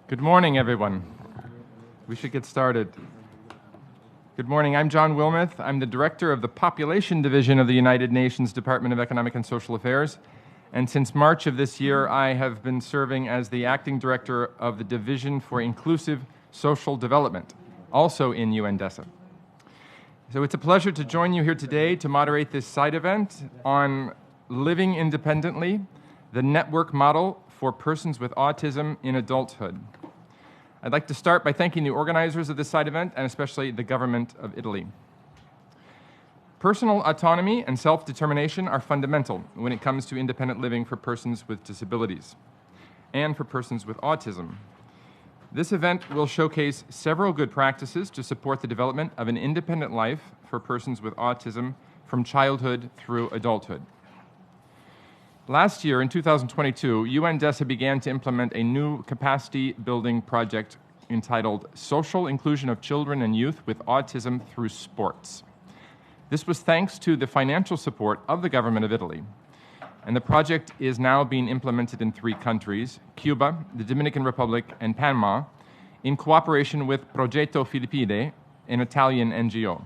Good morning, everyone. We should get started. Good morning. I'm John Wilmoth. I'm the director of the Population Division of the United Nations Department of Economic and Social Affairs. And since March of this year, I have been serving as the acting director of the Division for Inclusive Social Development, also in UN-DESA. So it's a pleasure to join you here today to moderate this side event on living independently, the network model for persons with autism in adulthood. I'd like to start by thanking the organizers of this side event and especially the government of Italy. Personal autonomy and self-determination are fundamental when it comes to independent living for persons with disabilities and for persons with autism. This event will showcase several good practices to support the development of an independent life for persons with autism from childhood through adulthood. Last year, in 2022, UN-DESA began to implement a new capacity-building project entitled Social Inclusion of Children and Youth with Autism Through Sports. This was thanks to the financial support of the government of Italy. And the project is now being implemented in 3 countries, Cuba, the Dominican Republic, and Panama, in cooperation with Progetto Filippide, an Italian NGO.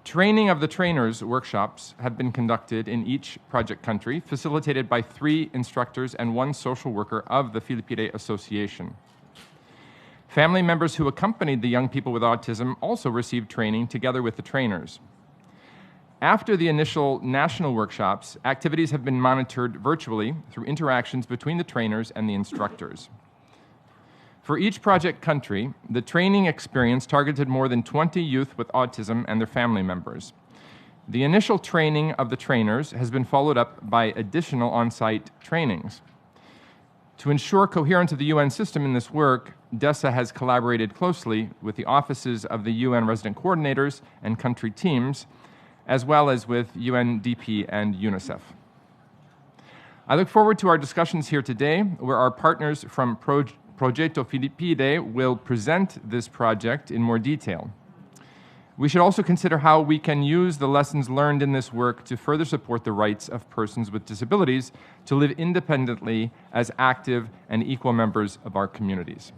Training of the trainers workshops have been conducted in each project country, facilitated by 3 instructors and 1 social worker of the Filippide Association. Family members who accompanied the young people with autism also received training together with the trainers. After the initial national workshops, activities have been monitored virtually through interactions between the trainers and the instructors. For each project country, the training experience targeted more than 20 youth with autism and their family members. The initial training of the trainers has been followed up by additional on-site trainings. To ensure coherence of the UN system in this work, DESA has collaborated closely with the offices of the UN resident coordinators and country teams, as well as with UNDP and UNICEF. I look forward to our discussions here today, where our partners from Progetto Filippide will present this project in more detail. We should also consider how we can use the lessons learned in this work to further support the rights of persons with disabilities to live independently as active and equal members of our communities.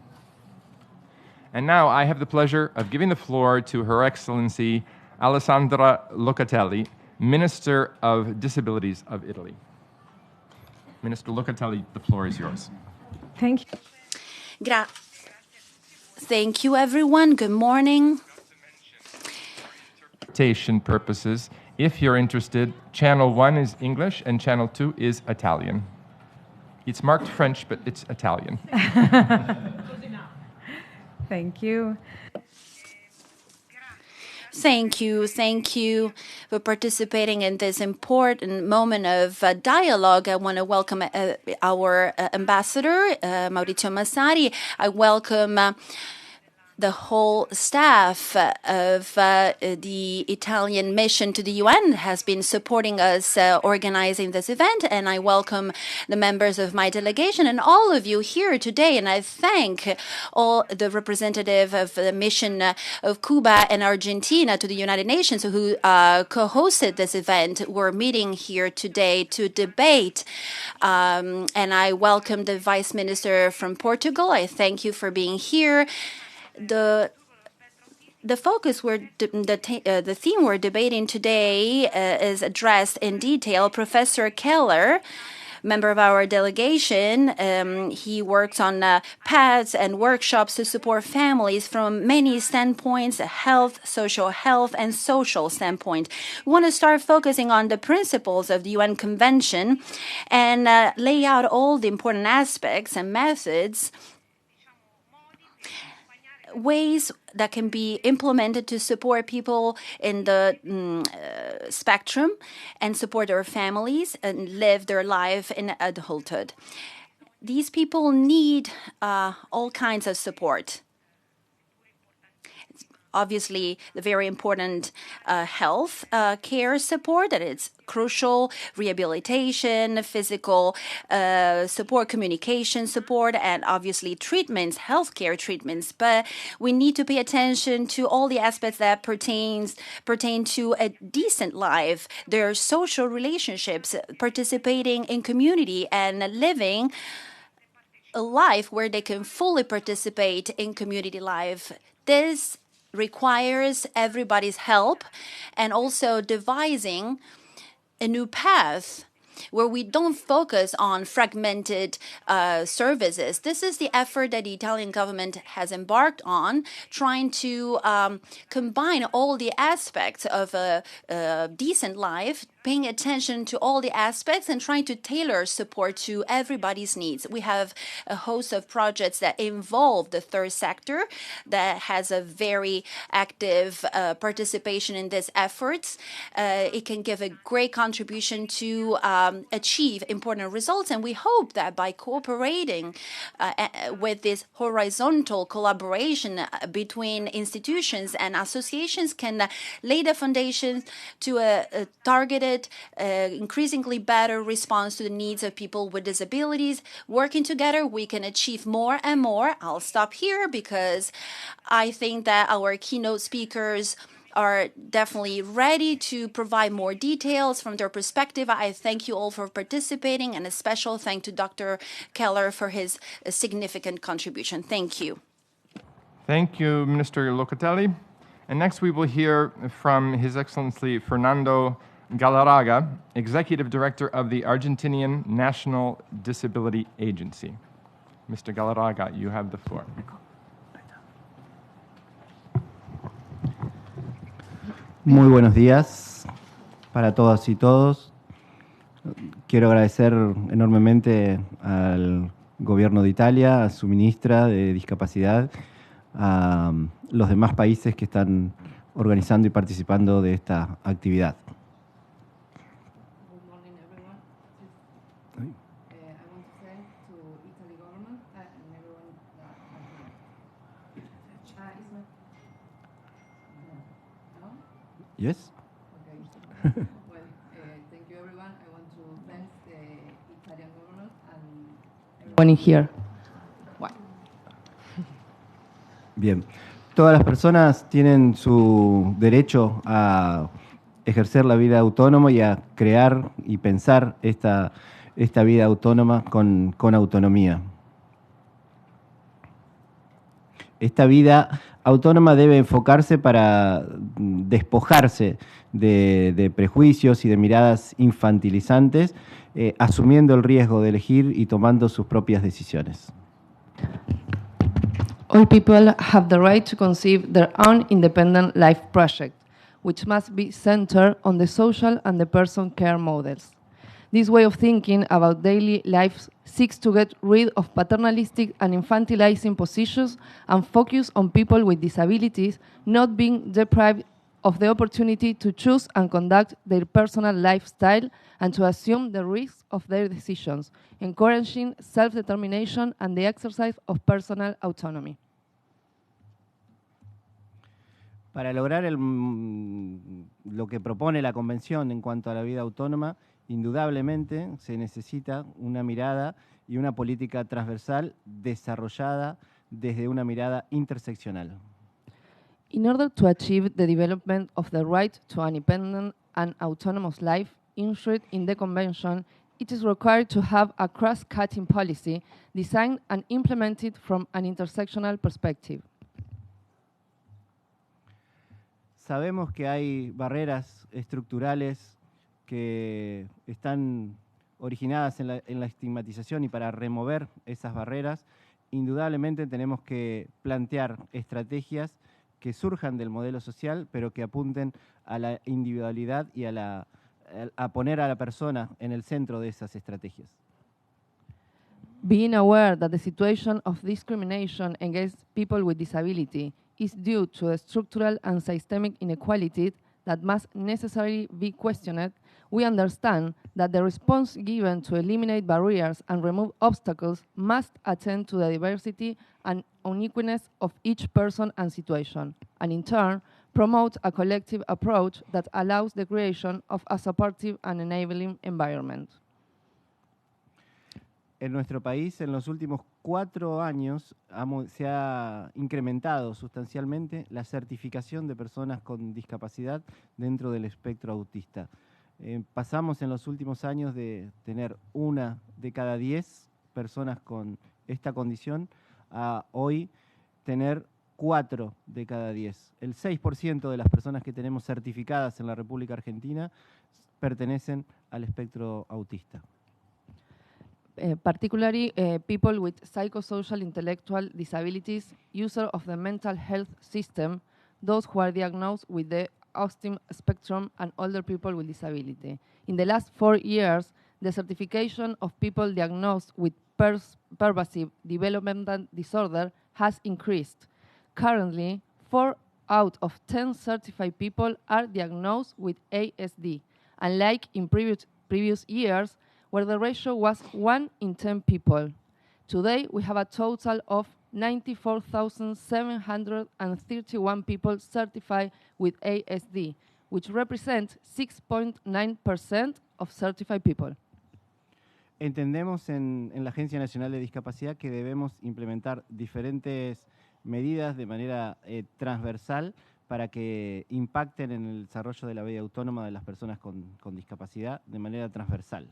And now I have the pleasure of giving the floor to Her Excellency Alessandra Locatelli, Minister of Disabilities of Italy. Minister Locatelli, the floor is yours. Thank you. Thank you, everyone. Good morning. Interpretation purposes, if you're interested, channel 1 is English and channel 2 is Italian. It's marked French, but it's Italian. Thank you. Thank you for participating in this important moment of dialogue. I want to welcome our ambassador, Maurizio Massari. I welcome the whole staff of the Italian mission to the UN has been supporting us organizing this event, and I welcome the members of my delegation and all of you here today, and I thank all the representative of the mission of Cuba and Argentina to the United Nations who co-hosted this event. We're meeting here today to debate, and I welcome the Vice Minister from Portugal. I thank you for being here. The focus the theme we're debating today is addressed in detail. Professor Keller, member of our delegation, he works on paths and workshops to support families from many standpoints: health, and social standpoint. We want to start focusing on the principles of the UN Convention and lay out all the important aspects and methods, ways that can be implemented to support people in the spectrum and support their families and live their life in adulthood. These people need all kinds of support. Obviously, the very important health care support, that it's crucial, rehabilitation, physical support, communication support, and obviously treatments, healthcare treatments. But we need to pay attention to all the aspects that pertain to a decent life, their social relationships, participating in community, and living a life where they can fully participate in community life. This requires everybody's help and also devising a new path where we don't focus on fragmented services. This is the effort that the Italian government has embarked on, trying to combine all the aspects of a decent life, paying attention to all the aspects and trying to tailor support to everybody's needs. We have a host of projects that involve the third sector that has a very active participation in these efforts. It can give a great contribution to achieve important results, and we hope that by cooperating with this horizontal collaboration between institutions and associations can lay the foundation to a targeted, increasingly better response to the needs of people with disabilities. Working together, we can achieve more and more. I'll stop here because I think that our keynote speakers are definitely ready to provide more details from their perspective. I thank you all for participating, and a special thank to Dr. Keller for his significant contribution. Thank you. Thank you, Minister Locatelli. And next we will hear from His Excellency Fernando Galarraga, Executive Director of the Argentinian National Disability Agency. Mr. Galarraga, you have the floor. Muy buenos días para todas y todos. Quiero agradecer enormemente al Gobierno de Italia, a su ministra de Discapacidad, a los demás países que están organizando y participando de esta actividad. Good morning, everyone. I want to thank to Italy government and everyone that are here. No? Yes? Okay. Well, thank you, everyone. I want to thank the Italian government and everyone here. What? Bien. Todas las personas tienen su derecho a ejercer la vida autónoma y a crear y pensar esta vida autónoma con autonomía. Esta vida autónoma debe enfocarse para despojarse de prejuicios y de miradas infantilizantes, asumiendo el riesgo de elegir y tomando sus propias decisiones. All people have the right to conceive their own independent life project, which must be centered on the social and the person care models. This way of thinking about daily life seeks to get rid of paternalistic and infantilizing positions and focus on people with disabilities not being deprived of the opportunity to choose and conduct their personal lifestyle and to assume the risks of their decisions, encouraging self-determination and the exercise of personal autonomy. Para lograr lo que propone la Convención en cuanto a la vida autónoma, indudablemente se necesita una mirada y una política transversal desarrollada desde una mirada interseccional. In order to achieve the development of the right to an independent and autonomous life enshrined in the Convention, it is required to have a cross-cutting policy designed and implemented from an intersectional perspective. Sabemos que hay barreras estructurales que están originadas en la estigmatización y para remover esas barreras, indudablemente tenemos que plantear estrategias que surjan del modelo social, pero que apunten a la individualidad y a poner a la persona en el centro de esas estrategias. Being aware that the situation of discrimination against people with disability is due to a structural and systemic inequality that must necessarily be questioned, we understand that the response given to eliminate barriers and remove obstacles must attend to the diversity and uniqueness of each person and situation, and in turn, promote a collective approach that allows the creation of a supportive and enabling environment. En nuestro país, en los últimos 4 años, se ha incrementado sustancialmente la certificación de personas con discapacidad dentro del espectro autista. Pasamos en los últimos años de tener 1 de cada 10 personas con esta condición a hoy tener 4 de cada 10. El 6% de las personas que tenemos certificadas en la República Argentina pertenecen al espectro autista. Particularly people with psychosocial intellectual disabilities, user of the mental health system, those who are diagnosed with the autism spectrum, and older people with disability. In the last 4 years, the certification of people diagnosed with pervasive developmental disorder has increased. Currently, 4 out of 10 certified people are diagnosed with ASD, unlike in previous years, where the ratio was 1 in 10 people. Today, we have a total of 94,731 people certified with ASD, which represent 6.9% of certified people. Entendemos en la Agencia Nacional de Discapacidad que debemos implementar diferentes medidas de manera transversal para que impacten en el desarrollo de la vida autónoma de las personas con discapacidad de manera transversal.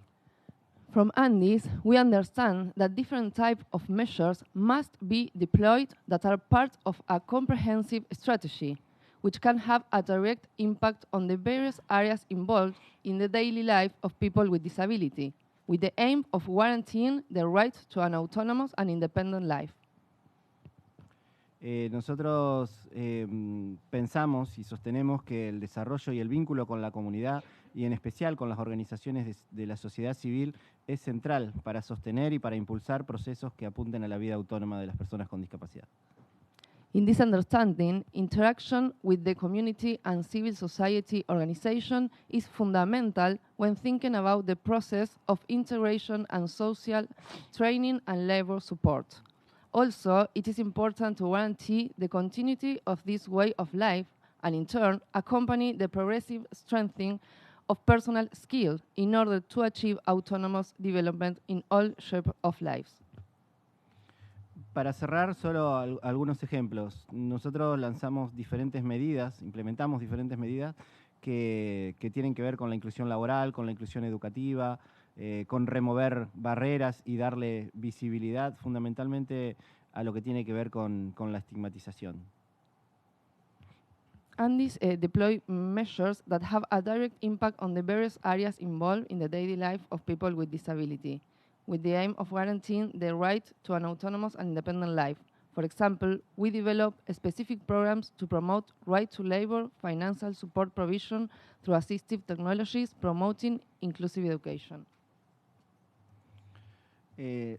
From ANDIS, we understand that different types of measures must be deployed that are part of a comprehensive strategy, which can have a direct impact on the various areas involved in the daily life of people with disability, with the aim of guaranteeing the right to an autonomous and independent life. Nosotros pensamos y sostenemos que el desarrollo y el vínculo con la comunidad y en especial con las organizaciones de la sociedad civil es central para sostener y para impulsar procesos que apunten a la vida autónoma de las personas con discapacidad. In this understanding, interaction with the community and civil society organization is fundamental when thinking about the process of integration and social training and labor support. Also, it is important to guarantee the continuity of this way of life and, in turn, accompany the progressive strengthening of personal skills in order to achieve autonomous development in all shapes of lives. Para cerrar, solo algunos ejemplos. Nosotros lanzamos diferentes medidas, implementamos diferentes medidas que tienen que ver con la inclusión laboral, con la inclusión educativa, con remover barreras y darle visibilidad fundamentalmente a lo que tiene que ver con la estigmatización. ANDIS deploy measures that have a direct impact on the various areas involved in the daily life of people with disability, with the aim of guaranteeing the right to an autonomous and independent life. For example, we develop specific programs to promote right to labor, financial support provision through assistive technologies, promoting inclusive education.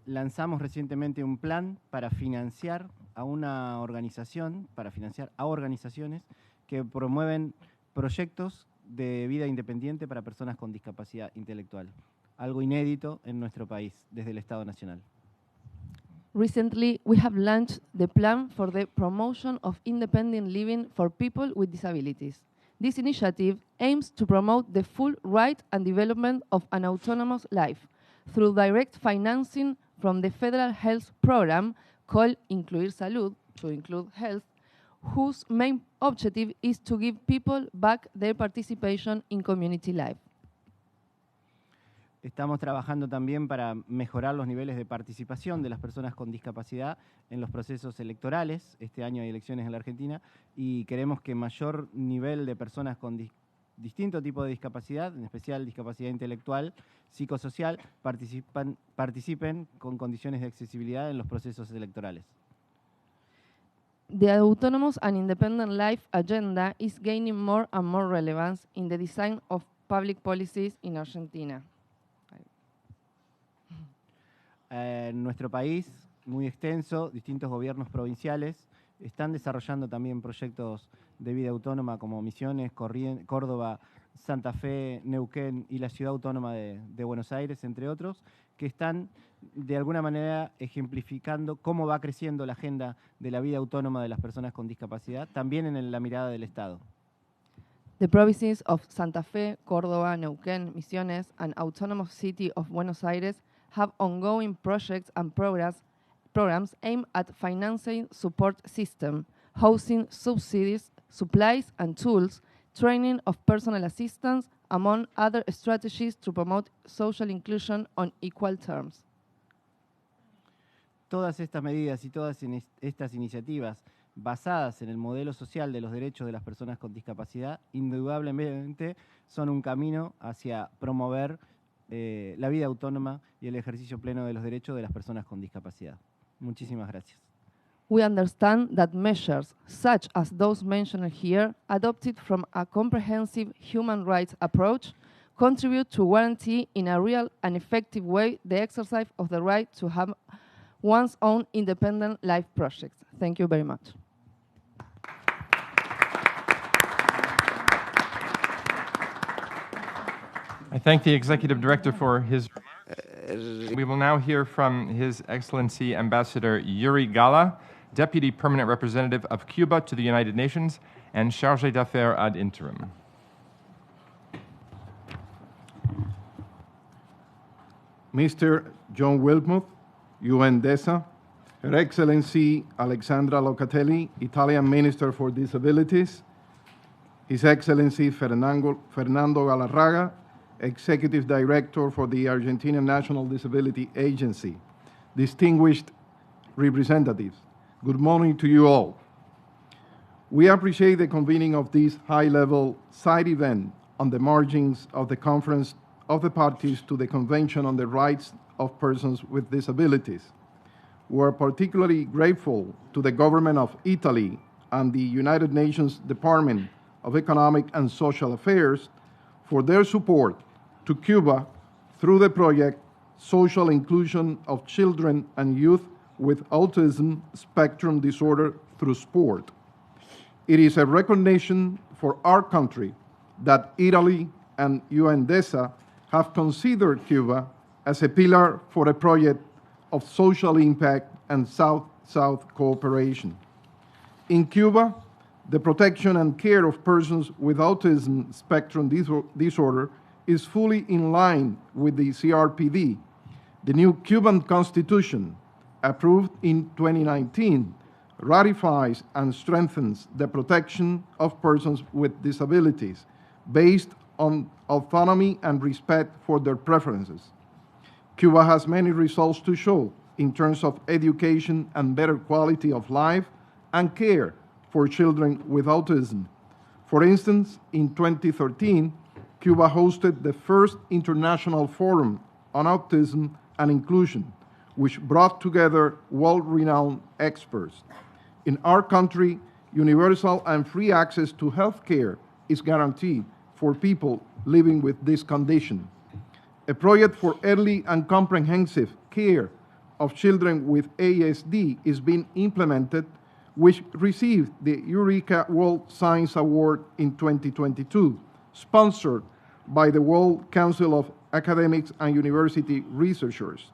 Lanzamos recientemente un plan para financiar a una organización, para financiar a organizaciones que promueven proyectos de vida independiente para personas con discapacidad intelectual. Algo inédito en nuestro país, desde el Estado Nacional. Recently, we have launched the plan for the promotion of independent living for people with disabilities. This initiative aims to promote the full right and development of an autonomous life through direct financing from the federal health program called Incluir Salud, to include health, whose main objective is to give people back their participation in community life. Estamos trabajando también para mejorar los niveles de participación de las personas con discapacidad en los procesos electorales. Este año hay elecciones en la Argentina y queremos que mayor nivel de personas con distinto tipo de discapacidad, en especial discapacidad intelectual, psicosocial, participen con condiciones de accesibilidad en los procesos electorales. The autonomous and independent life agenda is gaining more and more relevance in the design of public policies in Argentina. En nuestro país, muy extenso, distintos gobiernos provinciales están desarrollando también proyectos de vida autónoma como Misiones, Córdoba, Santa Fe, Neuquén y la Ciudad Autónoma de Buenos Aires, entre otros, que están de alguna manera ejemplificando cómo va creciendo la agenda de la vida autónoma de las personas con discapacidad, también en la mirada del Estado. The provinces of Santa Fe, Córdoba, Neuquén, Misiones, and Autonomous City of Buenos Aires have ongoing projects and programs aimed at financing support system, housing subsidies, supplies and tools, training of personal assistants, among other strategies to promote social inclusion on equal terms. Todas estas medidas y todas estas iniciativas basadas en el modelo social de los derechos de las personas con discapacidad, indudablemente son un camino hacia promover la vida autónoma y el ejercicio pleno de los derechos de las personas con discapacidad. Muchísimas gracias. We understand that measures such as those mentioned here, adopted from a comprehensive human rights approach, contribute to guarantee in a real and effective way the exercise of the right to have one's own independent life projects. Thank you very much. I thank the Executive Director for his remarks. We will now hear from His Excellency Ambassador Yuri Gala, Deputy Permanent Representative of Cuba to the United Nations and Chargé d'Affaires ad interim. Mr. John Wilmuth, UN-DESA, Her Excellency Alexandra Locatelli, Italian Minister for Disabilities, His Excellency Fernando Galarraga, Executive Director for the Argentina National Disability Agency, distinguished representatives, good morning to you all. We appreciate the convening of this high-level side event on the margins of the Conference of the Parties to the Convention on the Rights of Persons with Disabilities. We are particularly grateful to the Government of Italy and the United Nations Department of Economic and Social Affairs for their support to Cuba through the project Social Inclusion of Children and Youth with Autism Spectrum Disorder through Sport. It is a recognition for our country that Italy and UN-DESA have considered Cuba as a pillar for a project of social impact and South-South cooperation. In Cuba, the protection and care of persons with autism spectrum disorder is fully in line with the CRPD. The new Cuban Constitution, approved in 2019, ratifies and strengthens the protection of persons with disabilities based on autonomy and respect for their preferences. Cuba has many results to show in terms of education and better quality of life and care for children with autism. For instance, in 2013, Cuba hosted the first International Forum on Autism and Inclusion, which brought together world-renowned experts. In our country, universal and free access to health care is guaranteed for people living with this condition. A project for early and comprehensive care of children with ASD is being implemented, which received the Eureka World Science Award in 2022, sponsored by the World Council of Academics and University Researchers.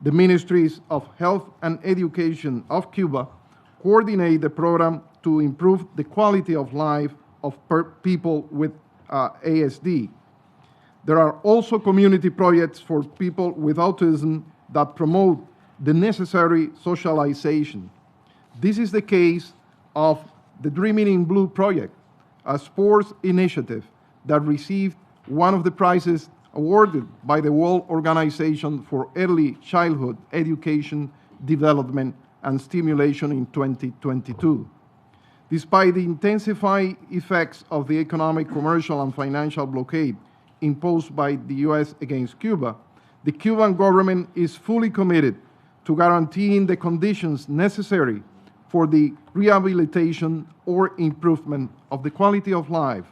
The Ministries of Health and Education of Cuba coordinate the program to improve the quality of life of people with ASD. There are also community projects for people with autism that promote the necessary socialization. This is the case of the Dreaming in Blue project, a sports initiative that received one of the prizes awarded by the World Organization for Early Childhood Education, Development, and Stimulation in 2022. Despite the intensified effects of the economic, commercial, and financial blockade imposed by the US against Cuba, the Cuban government is fully committed to guaranteeing the conditions necessary for the rehabilitation or improvement of the quality of life,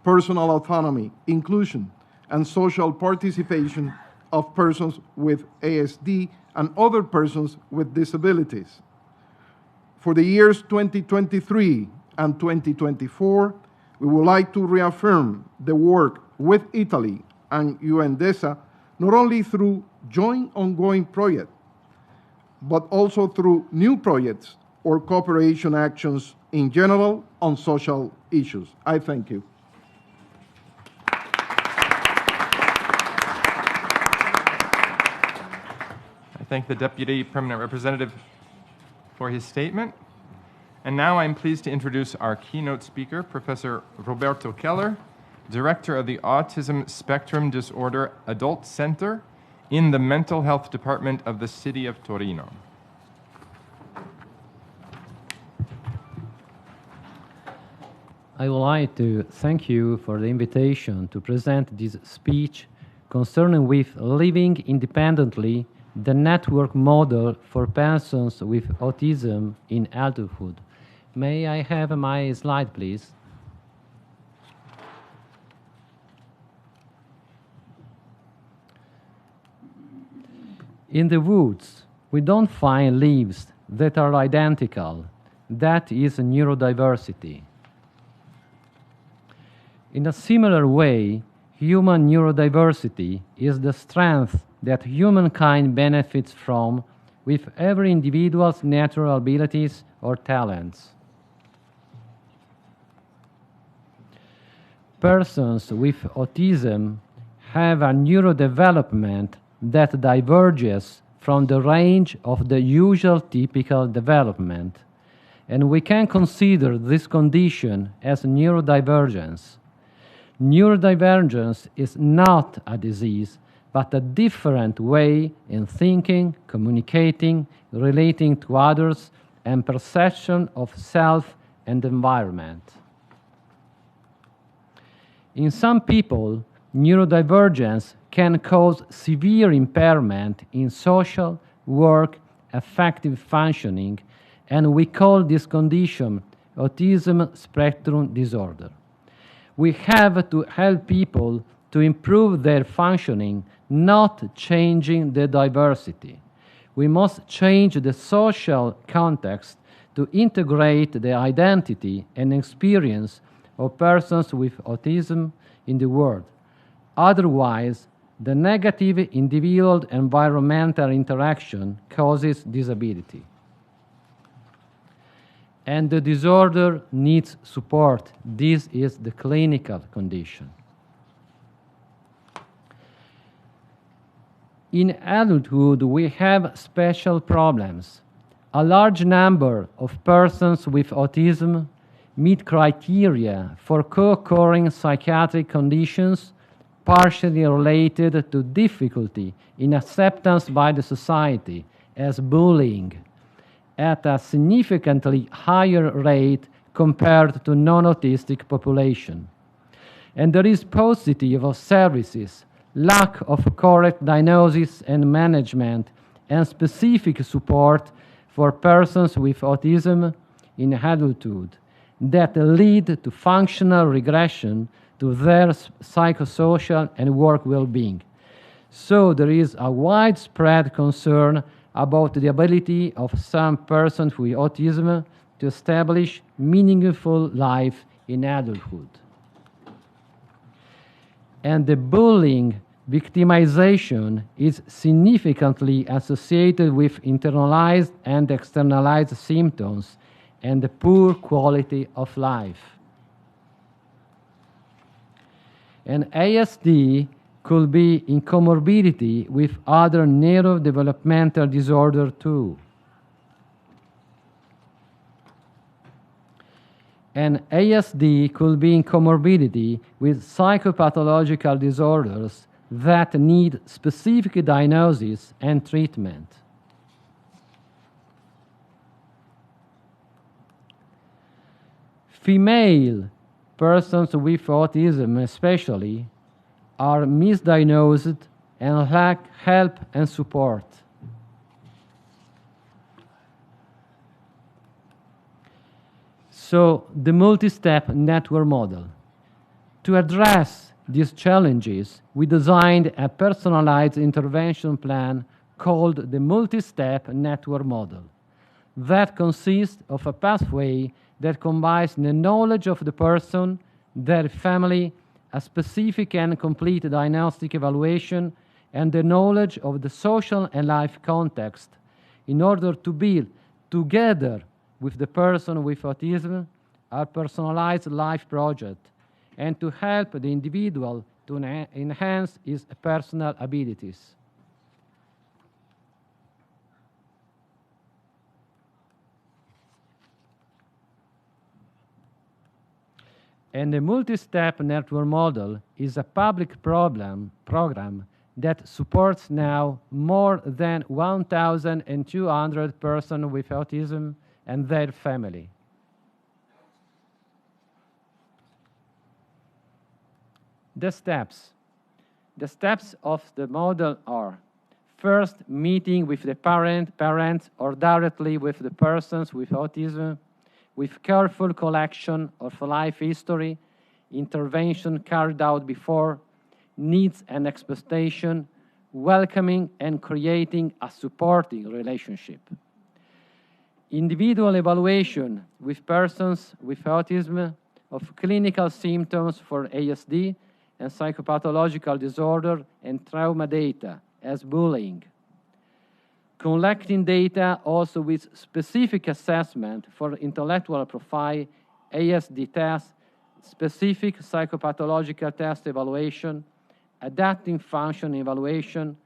personal autonomy, inclusion, and social participation of persons with ASD and other persons with disabilities. For the years 2023 and 2024, we would like to reaffirm the work with Italy and UN-DESA, not only through joint ongoing projects, but also through new projects or cooperation actions in general on social issues. I thank you. I thank the Deputy Permanent Representative for his statement. And now I'm pleased to introduce our keynote speaker, Professor Roberto Keller, Director of the Autism Spectrum Disorder Adult Center in the Mental Health Department of the City of Torino. I would like to thank you for the invitation to present this speech concerning with living independently, the network model for persons with autism in adulthood. May I have my slide, please? In the woods, we don't find leaves that are identical. That is neurodiversity. In a similar way, human neurodiversity is the strength that humankind benefits from with every individual's natural abilities or talents. Persons with autism have a neurodevelopment that diverges from the range of the usual typical development, and we can consider this condition as neurodivergence. Neurodivergence is not a disease, but a different way in thinking, communicating, relating to others, and perception of self and environment. In some people, neurodivergence can cause severe impairment in social, work, affective functioning, and we call this condition autism spectrum disorder. We have to help people to improve their functioning, not changing the diversity. We must change the social context to integrate the identity and experience of persons with autism in the world. Otherwise, the negative individual-environmental interaction causes disability. And the disorder needs support. This is the clinical condition. In adulthood, we have special problems. A large number of persons with autism meet criteria for co-occurring psychiatric conditions partially related to difficulty in acceptance by the society as bullying at a significantly higher rate compared to non-autistic population. And there is paucity of services, lack of correct diagnosis and management, and specific support for persons with autism in adulthood that lead to functional regression to their psychosocial and work well-being. So there is a widespread concern about the ability of some persons with autism to establish meaningful life in adulthood. And the bullying victimization is significantly associated with internalized and externalized symptoms and the poor quality of life. And ASD could be in comorbidity with other neurodevelopmental disorder too. And ASD could be in comorbidity with psychopathological disorders that need specific diagnosis and treatment. Female persons with autism especially are misdiagnosed and lack help and support. So the multi-step network model. To address these challenges, we designed a personalized intervention plan called the multi-step network model. That consists of a pathway that combines the knowledge of the person, their family, a specific and complete diagnostic evaluation, and the knowledge of the social and life context in order to build, together with the person with autism, a personalized life project and to help the individual to enhance his personal abilities. And the multi-step network model is a public program that supports now more than 1,200 persons with autism and their family. The steps. The steps of the model are: first, meeting with the parents or directly with the persons with autism, with careful collection of life history, intervention carried out before, needs and expectation, welcoming and creating a supporting relationship. Individual evaluation with persons with autism of clinical symptoms for ASD and psychopathological disorder and trauma data as bullying. Collecting data also with specific assessment for intellectual profile, ASD test, specific psychopathological test evaluation, adapting function evaluation,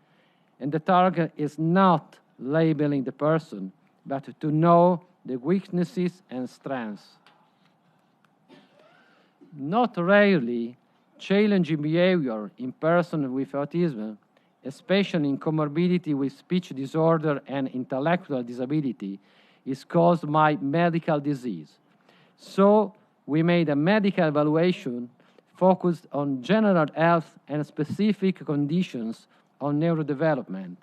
and the target is not labeling the person, but to know the weaknesses and strengths. Not rarely, challenging behavior in persons with autism, especially in comorbidity with speech disorder and intellectual disability, is caused by medical disease. So we made a medical evaluation focused on general health and specific conditions on neurodevelopment.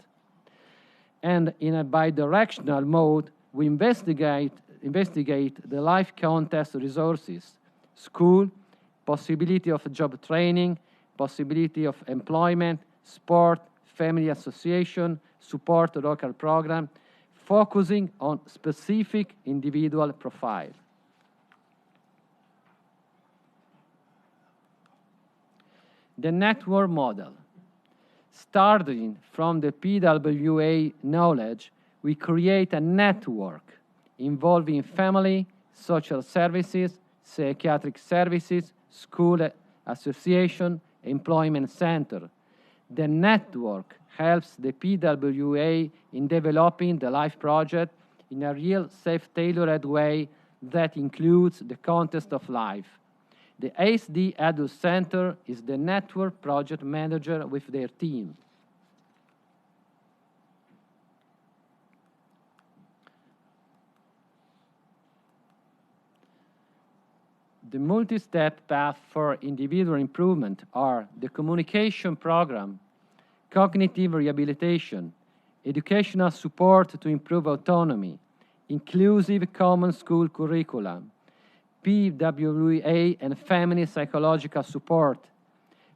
And in a bidirectional mode, we investigate the life context resources, school, possibility of job training, possibility of employment, sport, family association, support local program, focusing on specific individual profile. The network model. Starting from the PWA knowledge, we create a network involving family, social services, psychiatric services, school association, employment center. The network helps the PWA in developing the LIFE project in a real, safe, tailored way that includes the context of life. The ASD Adult Center is the network project manager with their team. The multi-step path for individual improvement are the communication program, cognitive rehabilitation, educational support to improve autonomy, inclusive common school curriculum, PWA and family psychological support,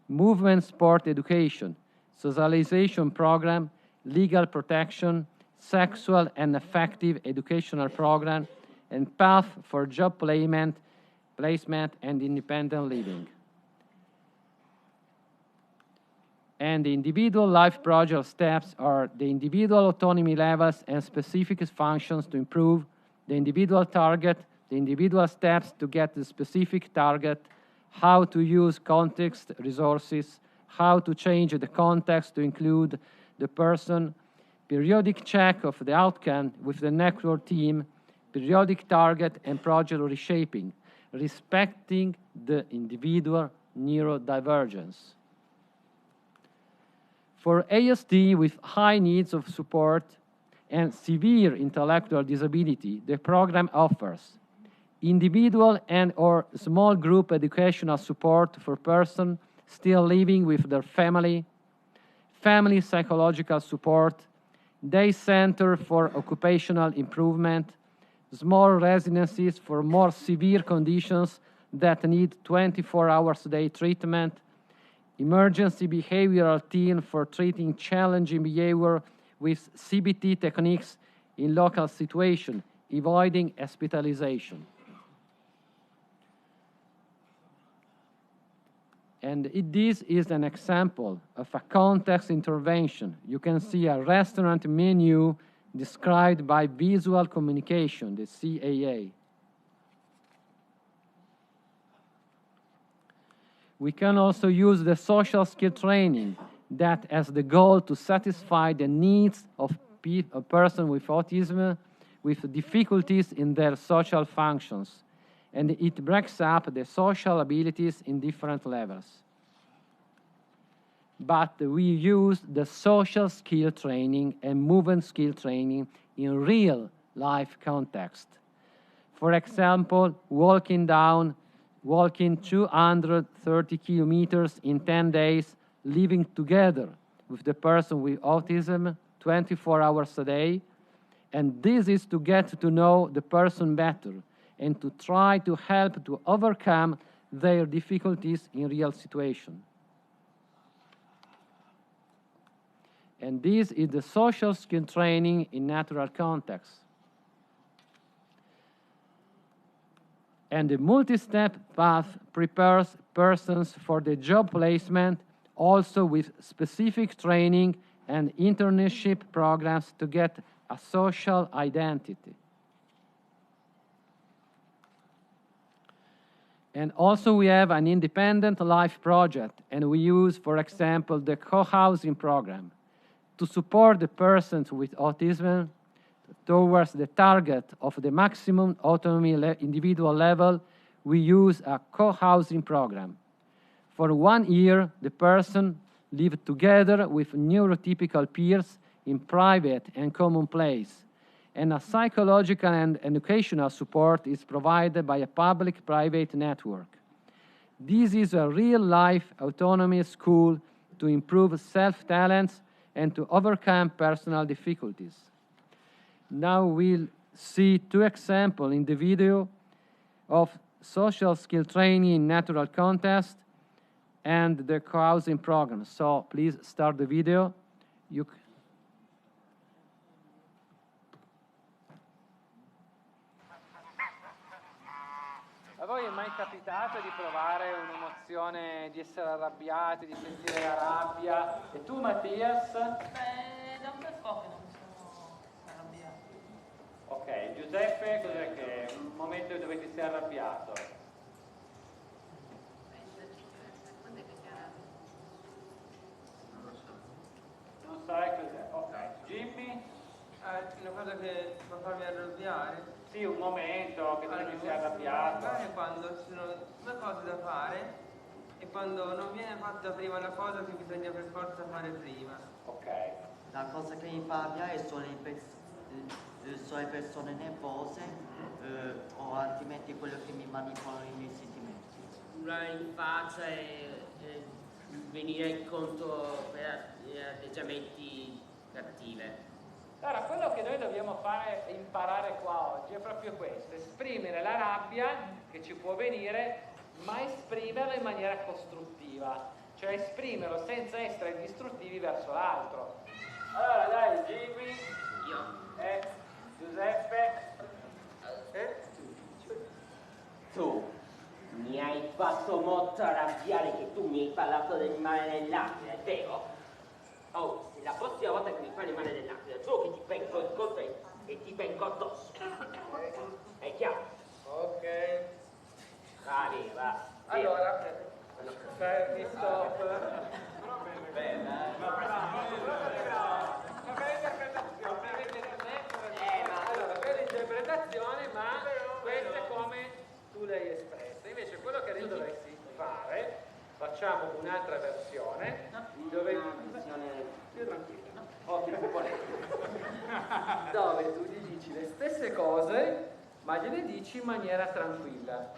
movement sport education, socialization program, legal protection, sexual and affective educational program, and path for job placement and independent living. And the individual life project steps are the individual autonomy levels and specific functions to improve, the individual target, the individual steps to get the specific target, how to use context resources, how to change the context to include the person, periodic check of the outcome with the network team, periodic target and project reshaping, respecting the individual neurodivergence. For ASD with high needs of support and severe intellectual disability, the program offers individual and or small group educational support for persons still living with their family, family psychological support, day center for occupational improvement, small residencies for more severe conditions that need 24 hours a day treatment, emergency behavioral team for treating challenging behavior with CBT techniques in local situation, avoiding hospitalization. And this is an example of a context intervention. You can see a restaurant menu described by visual communication, the CAA. We can also use the social skill training that has the goal to satisfy the needs of a person with autism with difficulties in their social functions, and it breaks up the social abilities in different levels. But we use the social skill training and movement skill training in real life context. For example, walking down walking 230 kilometers in 10 days, living together with the person with autism 24 hours a day. And this is to get to know the person better and to try to help to overcome their difficulties in real situations. And this is the social skill training in natural context. And the multi-step path prepares persons for the job placement, also with specific training and internship programs to get a social identity. And also we have an independent life project, and we use, for example, the co-housing program to support the persons with autism towards the target of the maximum autonomy individual level. We use a co-housing program. For 1 year, the person lived together with neurotypical peers in private and common place, and a psychological and educational support is provided by a public-private network. This is a real-life autonomy school to improve self-talents and to overcome personal difficulties. Now we'll see 2 examples in the video of social skill training in natural context and the co-housing program. So please start the video. A voi è mai capitato di provare un'emozione, di essere arrabbiati, di sentire la rabbia? E tu, Mattias? Beh, da un bel po' che non mi sono arrabbiato. Ok, Giuseppe, cos'è che è un momento dove ti sei arrabbiato? Quando è che ti arrabbi? Non lo so. Non sai cos'è? Ok. Jimmy? Una cosa che può farmi arrabbiare? Sì, un momento che ti sei arrabbiato. Magari quando ci sono 2 cose da fare e quando non viene fatta prima la cosa che bisogna per forza fare prima. Ok. La cosa che mi fa arrabbiare sono le persone nervose o altrimenti quello che mi manipolano i miei sentimenti. Urlare in faccia e venire incontro per atteggiamenti cattive. Allora, quello che noi dobbiamo fare e imparare qua oggi è proprio questo: esprimere la rabbia che ci può venire, ma esprimerla in maniera costruttiva, cioè esprimerlo senza essere distruttivi verso l'altro. Allora dai, Jimmy, Io. Giuseppe, Tu mi hai fatto molto arrabbiare che tu mi hai parlato del male dell'aquila, è vero? Oh, se la prossima volta che mi fai il male dell'aquila, giuro che ti vengo incontro e ti vengo addosso. È chiaro? Ok. Va bene, va. Allora, fermi, stop. Allora, bella interpretazione, ma questa è come tu l'hai espressa. Invece quello che adesso dovresti fare, facciamo un'altra versione dove più tranquilla, dove tu gli dici le stesse cose, ma gliele dici in maniera tranquilla.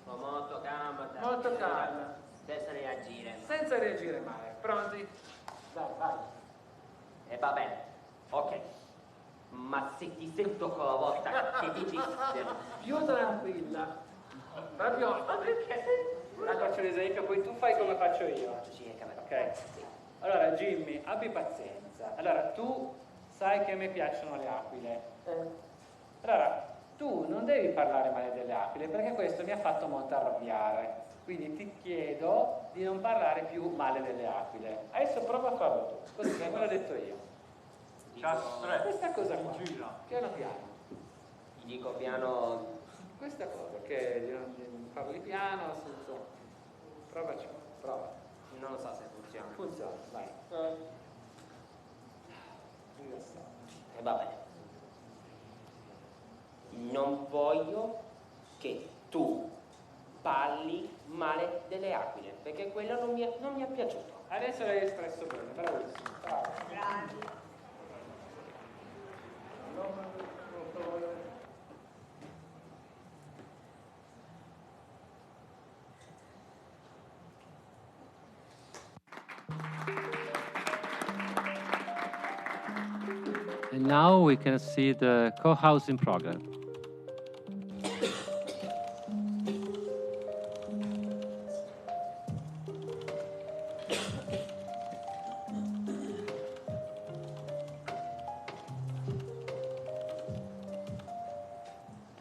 Molto calma. Molto calma. Senza reagire. Senza reagire male. Pronti? Dai, vai. E va bene, ok. Ma se ti sento con la volta che dici Più tranquilla. Proprio. Faccio l'esempio, poi tu fai come faccio io. Ok? Allora, Jimmy, abbi pazienza. Allora, tu sai che a me piacciono le aquile. Allora, tu non devi parlare male delle aquile perché questo mi ha fatto molto arrabbiare. Quindi ti chiedo di non parlare più male delle aquile. Adesso prova a farlo tu, così come l'ho detto io. Questa cosa qua, piano piano. Ti dico piano. Questa cosa, che parli piano, senza... Provaci, prova. Non lo so se funziona. Funziona, vai. E va bene. Non voglio che tu parli male delle aquile, perché quello non mi è piaciuto. Adesso l'hai espresso bene, bravissimo. Bravo. Grazie. And now we can see the co-housing program.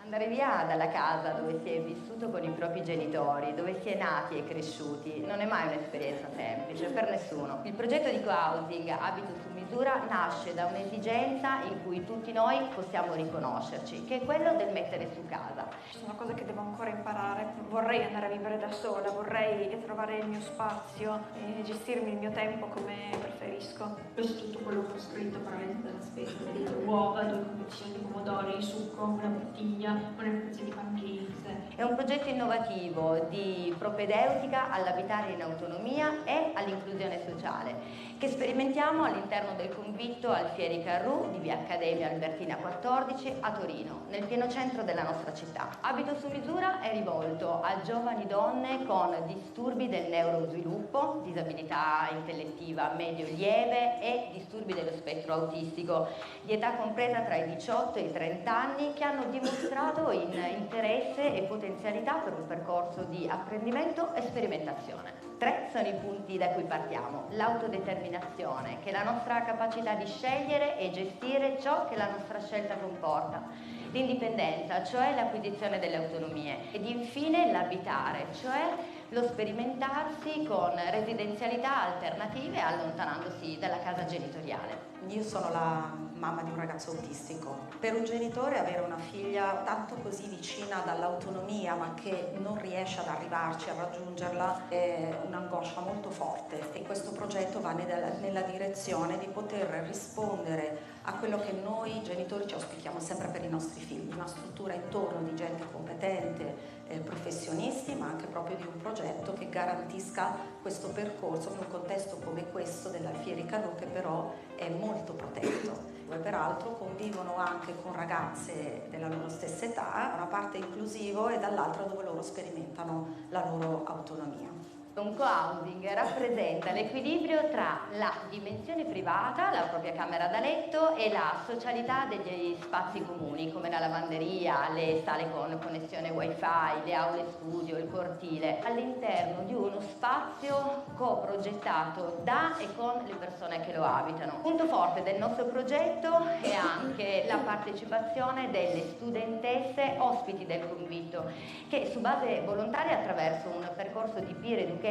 Andare via dalla casa dove si è vissuto con i propri genitori, dove si è nati e cresciuti, non è mai un'esperienza semplice per nessuno. Il progetto di co-housing Abito su misura nasce da un'esigenza in cui tutti noi possiamo riconoscerci, che è quello del mettere su casa. Ci sono cose che devo ancora imparare, vorrei andare a vivere da sola, vorrei trovare il mio spazio e gestirmi il mio tempo come preferisco. Questo è tutto quello che ho scritto veramente della spesa, vedete uova, 2 confezioni di pomodori, succo, una bottiglia, una confezione di pancakes. È un progetto innovativo di propedeutica all'abitare in autonomia e all'inclusione sociale che sperimentiamo all'interno del convitto Alfieri Carrù di via Accademia Albertina 14 a Torino, nel pieno centro della nostra città. Abito su misura è rivolto a giovani donne con disturbi del neurosviluppo, disabilità intellettiva medio-lieve e disturbi dello spettro autistico, di età compresa tra i 18 e i 30 anni, che hanno dimostrato interesse e potenzialità per un percorso di apprendimento e sperimentazione. 3 sono i punti da cui partiamo: l'autodeterminazione, che è la nostra capacità di scegliere e gestire ciò che la nostra scelta comporta; l'indipendenza, cioè l'acquisizione delle autonomie; ed infine l'abitare, cioè lo sperimentarsi con residenzialità alternative allontanandosi dalla casa genitoriale. Io sono la mamma di un ragazzo autistico. Per un genitore avere una figlia tanto così vicina dall'autonomia ma che non riesce ad arrivarci, a raggiungerla, è un'angoscia molto forte, e questo progetto va nella direzione di poter rispondere a quello che noi genitori ci auspichiamo sempre per i nostri figli, una struttura intorno di gente competente, professionisti, ma anche proprio di un progetto che garantisca questo percorso in un contesto come questo dell'Alfieri Carrù, che però è molto protetto. E peraltro convivono anche con ragazze della loro stessa età, una parte inclusivo e dall'altra dove loro sperimentano la loro autonomia. Un co-housing rappresenta l'equilibrio tra la dimensione privata, la propria camera da letto, e la socialità degli spazi comuni come la lavanderia, le sale con connessione wifi, le aule studio, il cortile, all'interno di uno spazio co-progettato da e con le persone che lo abitano. Punto forte del nostro progetto è anche la partecipazione delle studentesse ospiti del convitto, che su base volontaria, attraverso un percorso di peer education,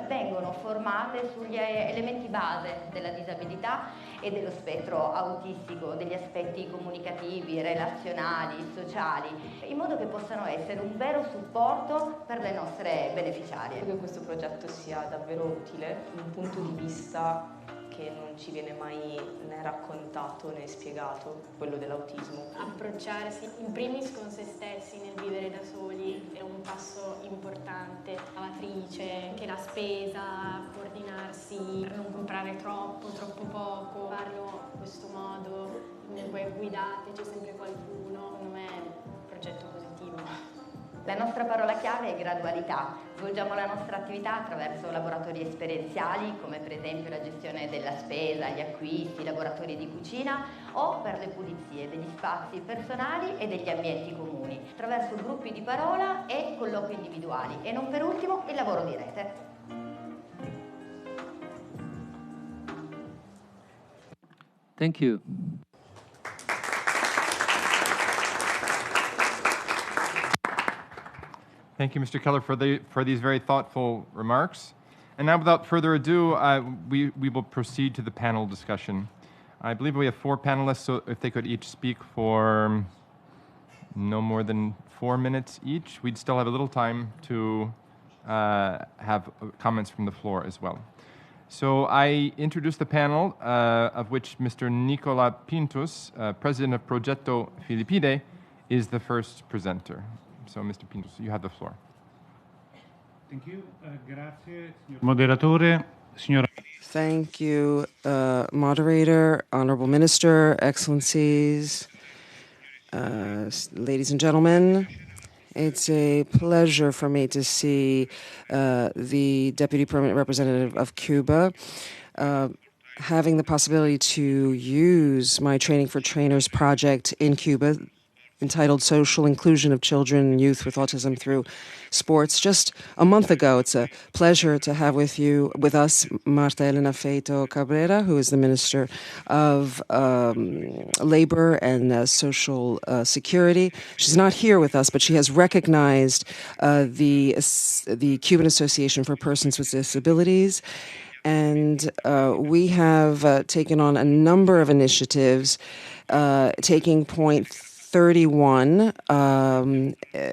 vengono formate sugli elementi base della disabilità e dello spettro autistico, degli aspetti comunicativi, relazionali, sociali, in modo che possano essere un vero supporto per le nostre beneficiarie. Credo che questo progetto sia davvero utile, un punto di vista che non ci viene mai né raccontato né spiegato, quello dell'autismo. Approcciarsi in primis con se stessi nel vivere da soli è un passo importante. Lavatrice, che la spesa, coordinarsi per non comprare troppo poco, farlo in questo modo, comunque guidate, c'è sempre qualcuno, secondo me è un progetto positivo. La nostra parola chiave è gradualità. Svolgiamo la nostra attività attraverso laboratori esperienziali, come per esempio la gestione della spesa, gli acquisti, laboratori di cucina, o per le pulizie degli spazi personali e degli ambienti comuni, attraverso gruppi di parola e colloqui individuali, e non per ultimo il lavoro di rete. Thank you. Thank you, Mr. Keller, for these very thoughtful remarks. And now, without further ado, we will proceed to the panel discussion. I believe we have 4 panelists, so if they could each speak for no more than 4 minutes each, we'd still have a little time to have comments from the floor as well. So I introduce the panel, of which Mr. Nicola Pintus, president of Progetto Filippide, is the first presenter. So, Mr. Pintus, you have the floor. Thank you. Grazie, signor Moderatore, signora. Thank you, moderator, honorable minister, excellencies, ladies and gentlemen. It's a pleasure for me to see the Deputy Permanent Representative of Cuba. having the possibility to use my Training for Trainers project in Cuba, entitled Social Inclusion of Children and Youth with Autism Through Sports, just a month ago. It's a pleasure to have with us, Marta Elena Feito Cabrera, who is the Minister of Labor and Social Security. She's not here with us, but she has recognized the Cuban Association for Persons with Disabilities. And we have taken on a number of initiatives, taking point 31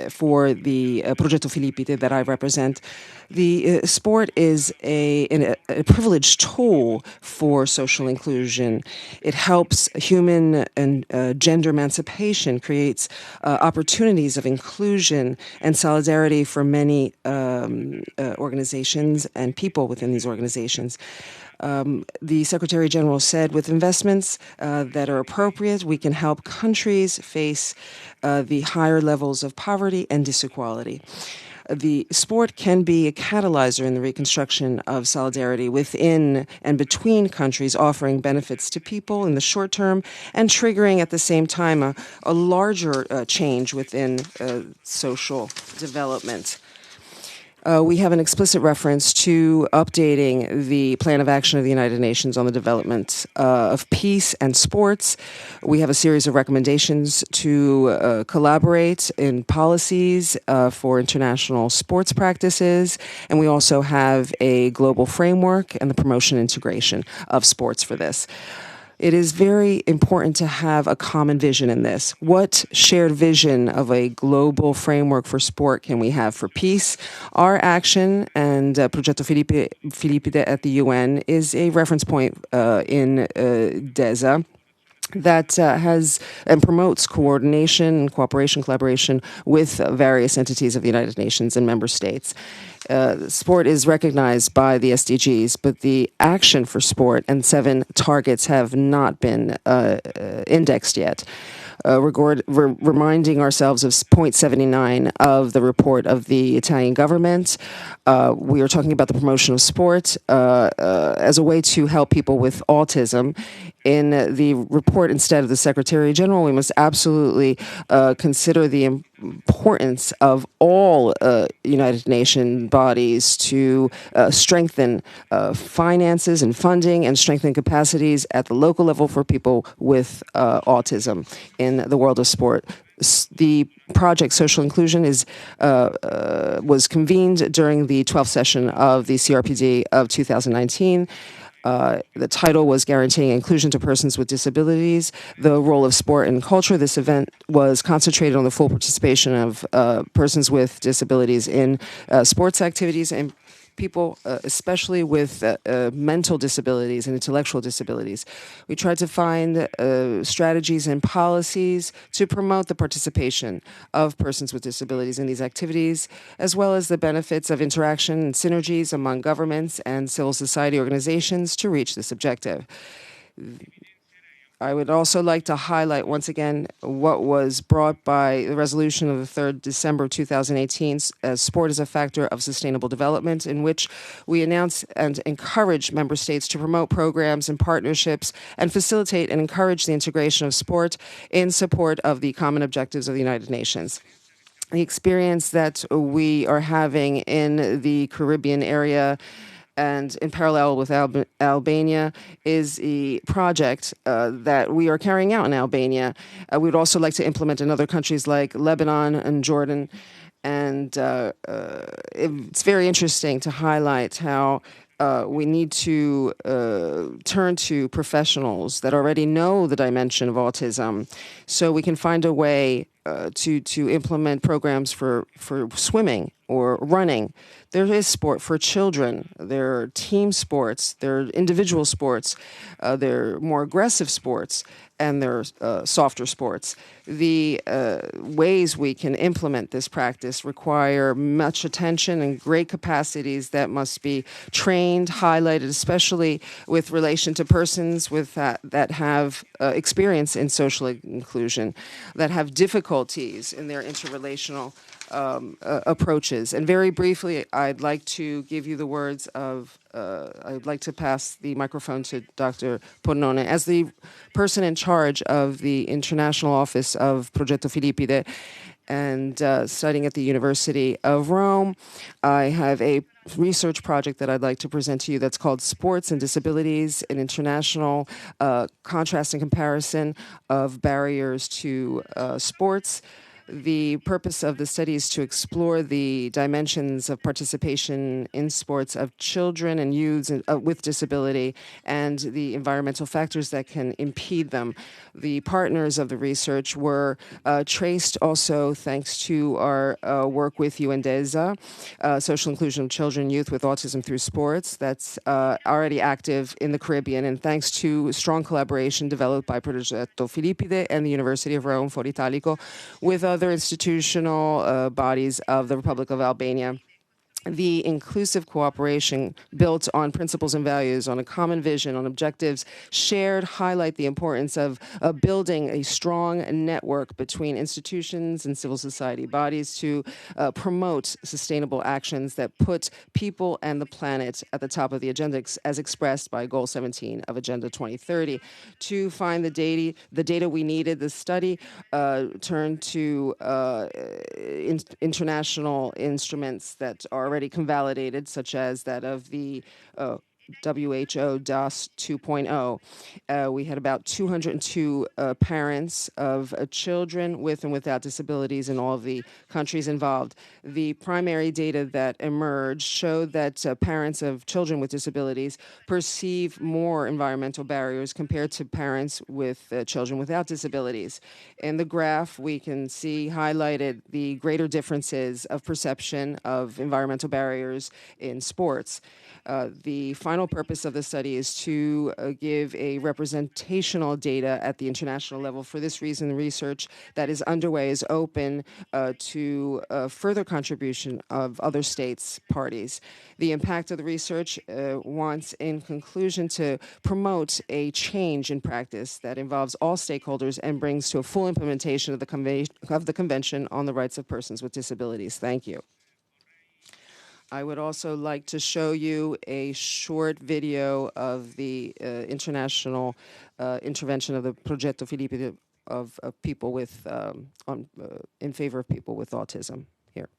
for the Progetto Filippide that I represent. The sport is a privileged tool for social inclusion. It helps human and gender emancipation, creates opportunities of inclusion and solidarity for many organizations and people within these organizations. The Secretary General said with investments that are appropriate, we can help countries face the higher levels of poverty and disequality. The sport can be a catalyzer in the reconstruction of solidarity within and between countries, offering benefits to people in the short term and triggering at the same time a larger change within social development. We have an explicit reference to updating the Plan of Action of the United Nations on the development of peace and sports. We have a series of recommendations to collaborate in policies for international sports practices, and we also have a global framework and the promotion and integration of sports for this. It is very important to have a common vision in this. What shared vision of a global framework for sport can we have for peace? Our action and Progetto Filippide at the UN is a reference point in DESA that has and promotes coordination, cooperation, collaboration with various entities of the United Nations and member states. Sport is recognized by the SDGs, but the action for sport and 7 targets have not been indexed yet. Reminding ourselves of point 79 of the report of the Italian government. We are talking about the promotion of sport as a way to help people with autism. In the report, instead of the Secretary General, we must absolutely consider the importance of all United Nations bodies to strengthen finances and funding and strengthen capacities at the local level for people with autism in the world of sport. The project Social Inclusion was convened during the 12th session of the CRPD of 2019. The title was Guaranteeing Inclusion to Persons with Disabilities, the Role of Sport and Culture. This event was concentrated on the full participation of persons with disabilities in sports activities and people, especially with mental disabilities and intellectual disabilities. We tried to find strategies and policies to promote the participation of persons with disabilities in these activities, as well as the benefits of interaction and synergies among governments and civil society organizations to reach this objective. I would also like to highlight once again what was brought by the resolution of the 3rd December 2018 as Sport as a Factor of Sustainable Development, in which we announce and encourage member states to promote programs and partnerships and facilitate and encourage the integration of sport in support of the common objectives of the United Nations. The experience that we are having in the Caribbean area and in parallel with Albania is a project that we are carrying out in Albania. We would also like to implement in other countries like Lebanon and Jordan. And it's very interesting to highlight how we need to turn to professionals that already know the dimension of autism so we can find a way to implement programs for swimming or running. There is sport for children. There are team sports. There are individual sports. There are more aggressive sports, and there are softer sports. The ways we can implement this practice require much attention and great capacities that must be trained, highlighted, especially with relation to persons with that have experience in social inclusion, that have difficulties in their interrelational approaches. And very briefly, I'd like to give you the words of I'd like to pass the microphone to Dr. Pornone. As the person in charge of the International Office of Progetto Filippide and studying at the University of Rome, I have a research project that I'd like to present to you that's called Sports and Disabilities, an international contrast and comparison of barriers to sports. The purpose of the study is to explore the dimensions of participation in sports of children and youths with disability and the environmental factors that can impede them. The partners of the research were traced also thanks to our work with UN-DESA, Social Inclusion of Children and Youth with Autism Through Sports, that's already active in the Caribbean, and thanks to strong collaboration developed by Progetto Filippide and the University of Rome for Italico with other institutional bodies of the Republic of Albania. The inclusive cooperation built on principles and values, on a common vision, on objectives shared, highlight the importance of building a strong network between institutions and civil society bodies to promote sustainable actions that put people and the planet at the top of the agenda, as expressed by Goal 17 of Agenda 2030. To find the data we needed, the study turned to international instruments that are already convalidated, such as that of the WHO DOS 2.0. We had about 202 parents of children with and without disabilities in all of the countries involved. The primary data that emerged showed that parents of children with disabilities perceive more environmental barriers compared to parents with children without disabilities. In the graph, we can see highlighted the greater differences of perception of environmental barriers in sports. The final purpose of the study is to give a representational data at the international level. For this reason, the research that is underway is open to further contribution of other states' parties. The impact of the research wants, in conclusion, to promote a change in practice that involves all stakeholders and brings to a full implementation of the Convention on the Rights of Persons with Disabilities. Thank you. I would also like to show you a short video of the international intervention of the Progetto Filippide of people with, in favor of people with autism. Here.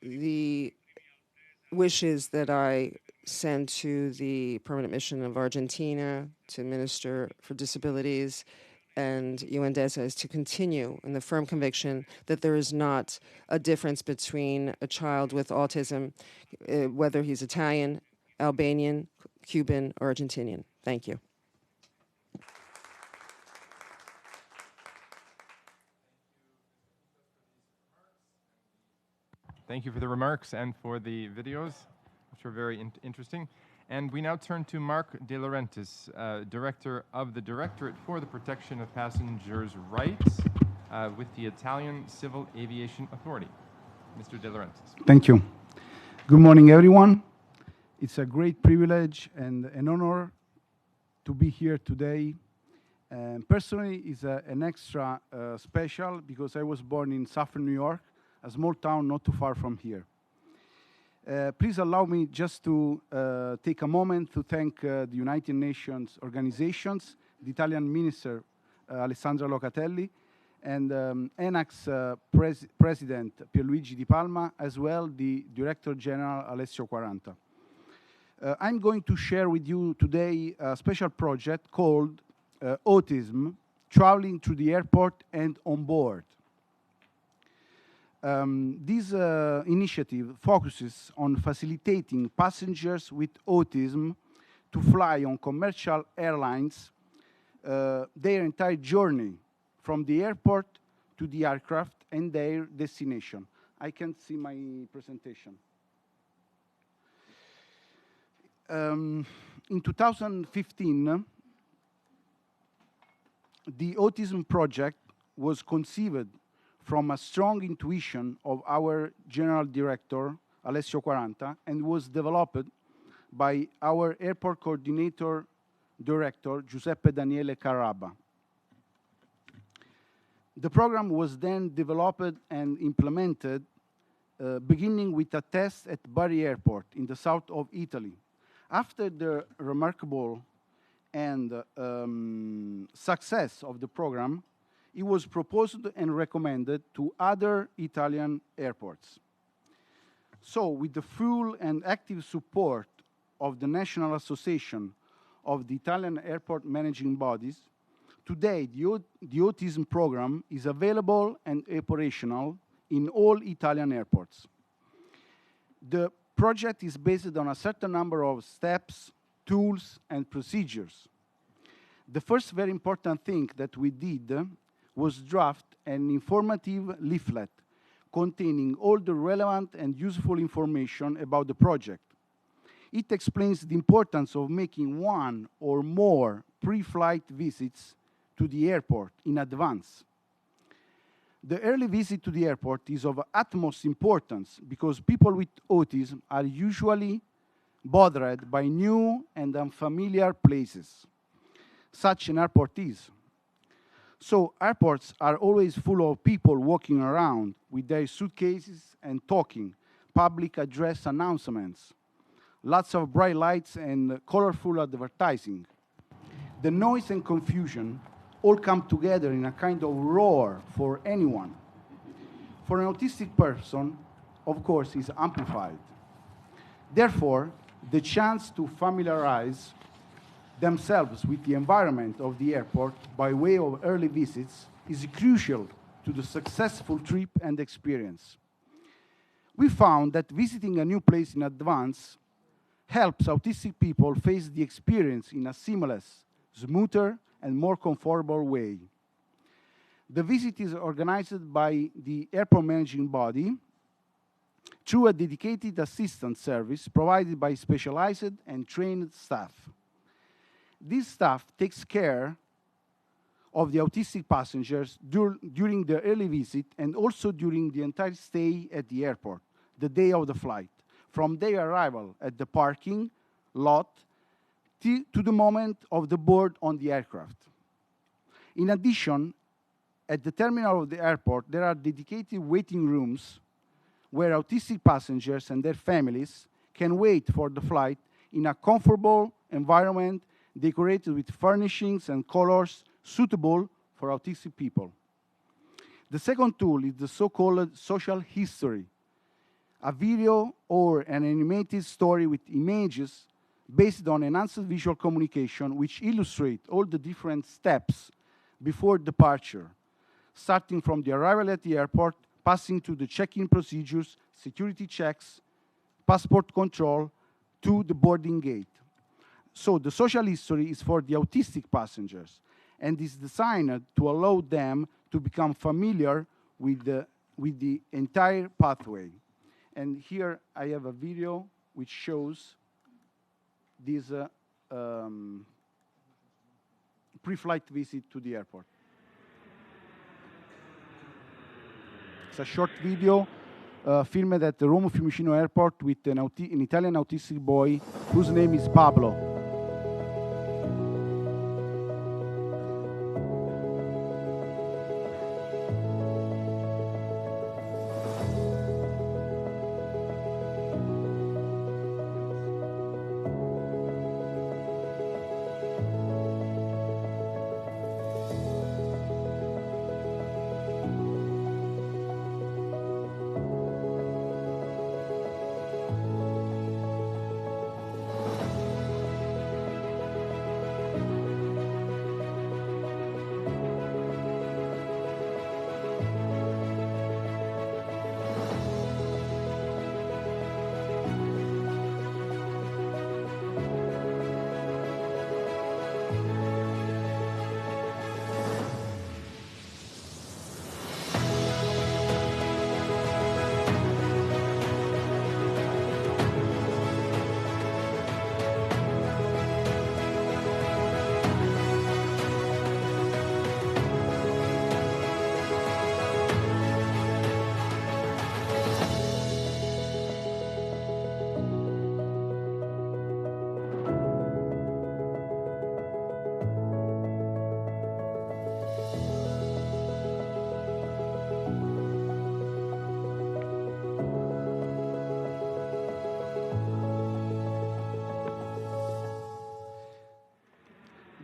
The wishes that I send to the permanent mission of Argentina, to Minister for Disabilities, and UN-DESA is to continue in the firm conviction that there is not a difference between a child with autism, whether he's Italian, Albanian, Cuban, or Argentinian. Thank you. Thank you for the remarks and for the videos, which were very interesting. And we now turn to Mark De Laurentiis, Director of the Directorate for the Protection of Passengers' Rights with the Italian Civil Aviation Authority. Mr. De Laurentiis. Thank you. Good morning, everyone. It's a great privilege and an honor to be here today. Personally, it's an extra special because I was born in Southern New York, a small town not too far from here. Please allow me just to take a moment to thank the United Nations organizations, the Italian Minister Alessandra Locatelli, and ENAC's President Pierluigi Di Palma, as well the Director General Alessio Quaranta. I'm going to share with you today a special project called Autism, Traveling through the Airport and on Board. This initiative focuses on facilitating passengers with autism to fly on commercial airlines their entire journey from the airport to the aircraft and their destination. I can't see my presentation. In 2015, the Autism Project was conceived from a strong intuition of our General Director, Alessio Quaranta, and was developed by our Airport Coordinator Director, Giuseppe Daniele Carrabba. The program was then developed and implemented, beginning with a test at Bari Airport in the south of Italy. After the remarkable and success of the program, it was proposed and recommended to other Italian airports. So, with the full and active support of the National Association of the Italian Airport Managing Bodies, today the Autism program is available and operational in all Italian airports. The project is based on a certain number of steps, tools, and procedures. The first very important thing that we did was draft an informative leaflet containing all the relevant and useful information about the project. It explains the importance of making one or more pre-flight visits to the airport in advance. The early visit to the airport is of utmost importance because people with autism are usually bothered by new and unfamiliar places. Such an airport is. So airports are always full of people walking around with their suitcases and talking, public address announcements, lots of bright lights and colorful advertising. The noise and confusion all come together in a kind of roar for anyone. For an autistic person, of course, is amplified. Therefore, the chance to familiarize themselves with the environment of the airport by way of early visits is crucial to the successful trip and experience. We found that visiting a new place in advance helps autistic people face the experience in a seamless, smoother, and more comfortable way. The visit is organized by the airport managing body through a dedicated assistance service provided by specialized and trained staff. This staff takes care of the autistic passengers during the early visit and also during the entire stay at the airport, the day of the flight, from their arrival at the parking lot to the moment of the board on the aircraft. In addition, at the terminal of the airport, there are dedicated waiting rooms where autistic passengers and their families can wait for the flight in a comfortable environment decorated with furnishings and colors suitable for autistic people. The second tool is the so-called social history, a video or an animated story with images based on enhanced visual communication which illustrate all the different steps before departure, starting from the arrival at the airport, passing to the check-in procedures, security checks, passport control, to the boarding gate. So the social history is for the autistic passengers and is designed to allow them to become familiar with the entire pathway. And here I have a video which shows this pre-flight visit to the airport. It's a short video filmed at the Rome Fiumicino Airport with an Italian autistic boy whose name is Pablo.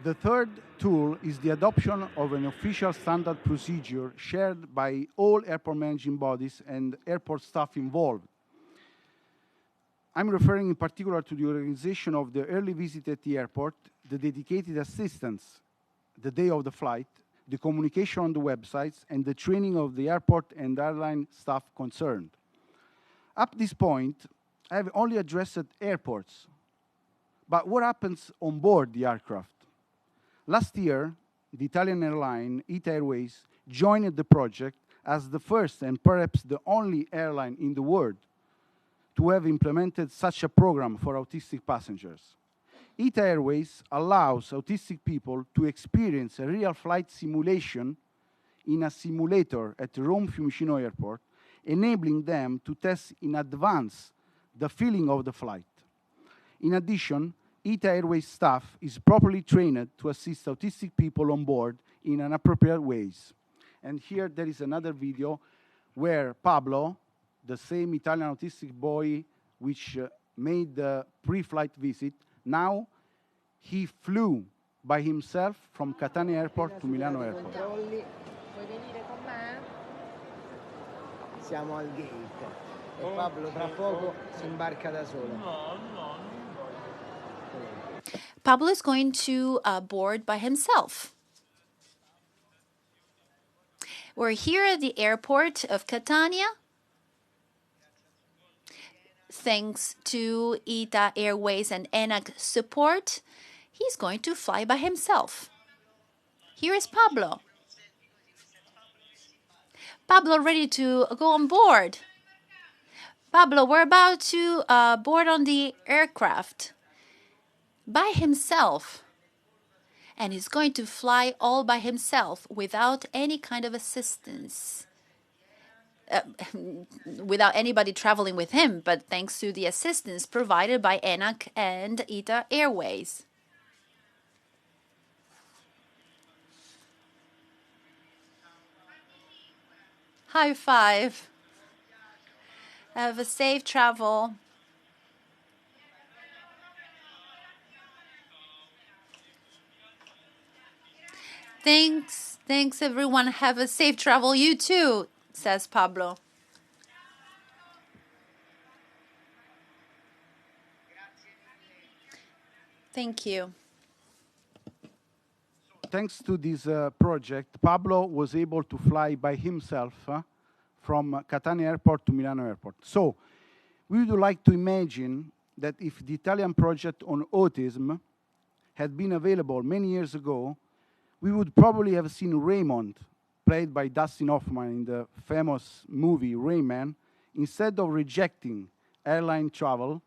The third tool is the adoption of an official standard procedure shared by all airport managing bodies and airport staff involved. I'm referring in particular to the organization of the early visit at the airport, the dedicated assistance the day of the flight, the communication on the websites, and the training of the airport and airline staff concerned. Up to this point, I have only addressed airports. But what happens on board the aircraft? Last year, the Italian airline, ITA Airways, joined the project as the first and perhaps the only airline in the world to have implemented such a program for autistic passengers. ITA Airways allows autistic people to experience a real flight simulation in a simulator at Rome Fiumicino Airport, enabling them to test in advance the feeling of the flight. In addition, ITA Airways staff is properly trained to assist autistic people on board in an appropriate ways. And here there is another video where Pablo, the same Italian autistic boy which made the pre-flight visit, now he flew by himself from Catania Airport to Milano Airport. Puoi venire con me? Siamo al gate e Pablo tra poco si imbarca da solo. Pablo is going to board by himself. We're here at the airport of Catania. Thanks to ITA Airways and ENAC support, he's going to fly by himself. Here is Pablo. Pablo ready to go on board. Pablo, we're about to board on the aircraft by himself. And he's going to fly all by himself without any kind of assistance. Without anybody traveling with him, but thanks to the assistance provided by ENAC and ITA Airways. High five. Have a safe travel. Thanks everyone. Have a safe travel. You too, says Pablo. Thank you. Thanks to this project, Pablo was able to fly by himself from Catania Airport to Milano Airport. So we would like to imagine that if the Italian project on autism had been available many years ago, we would probably have seen Raymond, played by Dustin Hoffman in the famous movie Rayman. Instead of rejecting airline travel,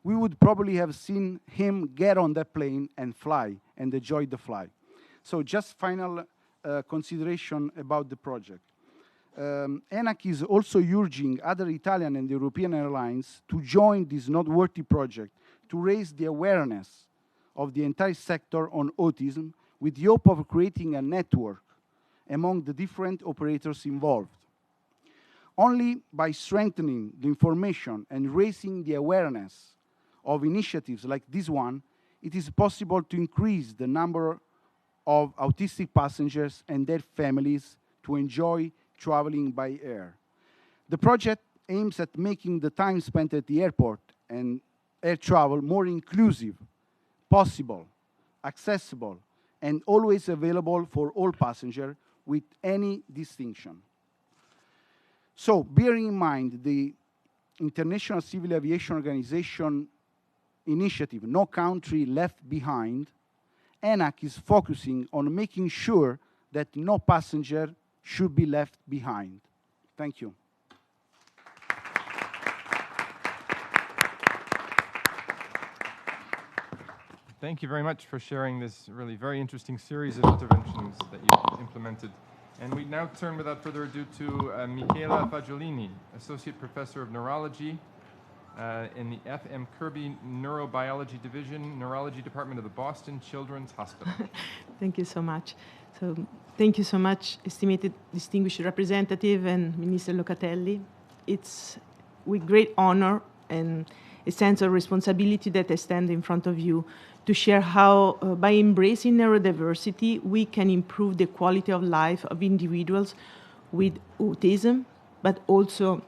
we would probably have seen him get on that plane and fly and enjoy the flight. So just final consideration about the project. ENAC is also urging other Italian and European airlines to join this noteworthy project to raise the awareness of the entire sector on autism with the hope of creating a network among the different operators involved. Only by strengthening the information and raising the awareness of initiatives like this one, it is possible to increase the number of autistic passengers and their families to enjoy traveling by air. The project aims at making the time spent at the airport and air travel more inclusive, possible, accessible, and always available for all passengers with any distinction. So, bearing in mind the International Civil Aviation Organization initiative, No Country Left Behind, ENAC is focusing on making sure that no passenger should be left behind. Thank you. Thank you very much for sharing this really very interesting series of interventions that you've implemented. And we now turn, without further ado, to Michela Fagiolini, Associate Professor of Neurology in the F.M. Kirby Neurobiology Division, Neurology Department of the Boston Children's Hospital. Thank you so much. So, thank you so much, estimated distinguished representative and Minister Locatelli. It's with great honor and a sense of responsibility that I stand in front of you to share how, by embracing neurodiversity, we can improve the quality of life of individuals with autism, but also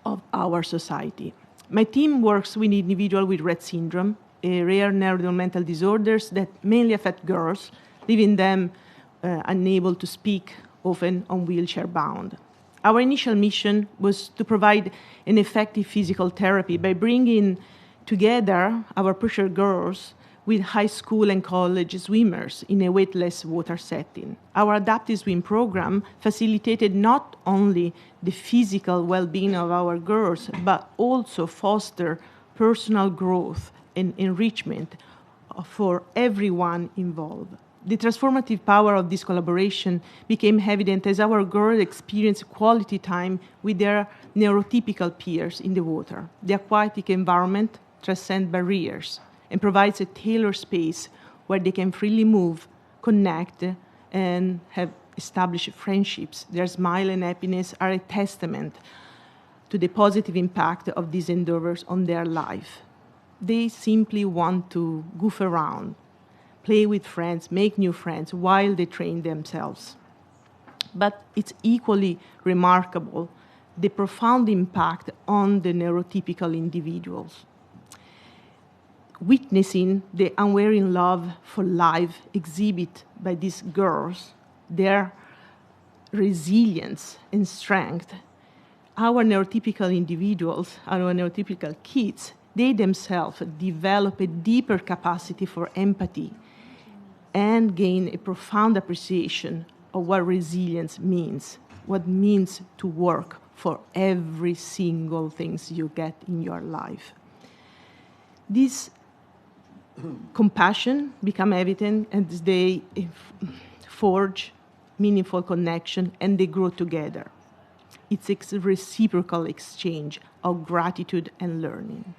of our society. My team works with individuals with Rett syndrome, a rare neurodevelopmental disorders that mainly affect girls, leaving them unable to speak, often on wheelchair bound. Our initial mission was to provide an effective physical therapy by bringing together our pressure girls with high school and college swimmers in a weightless water setting. Our adaptive swim program facilitated not only the physical well-being of our girls, but also foster personal growth and enrichment for everyone involved. The transformative power of this collaboration became evident as our girls experienced quality time with their neurotypical peers in the water. The aquatic environment transcends barriers and provides a tailored space where they can freely move, connect, and have established friendships. Their smile and happiness are a testament to the positive impact of these endeavors on their life. They simply want to goof around, play with friends, make new friends while they train themselves. But it's equally remarkable the profound impact on the neurotypical individuals. Witnessing the unwearying love for life exhibited by these girls, their resilience and strength, our neurotypical individuals, our neurotypical kids, they themselves develop a deeper capacity for empathy and gain a profound appreciation of what resilience means, what it means to work for every single thing you get in your life. This compassion become evident as they forge meaningful connection and they grow together. It's a reciprocal exchange of gratitude and learning.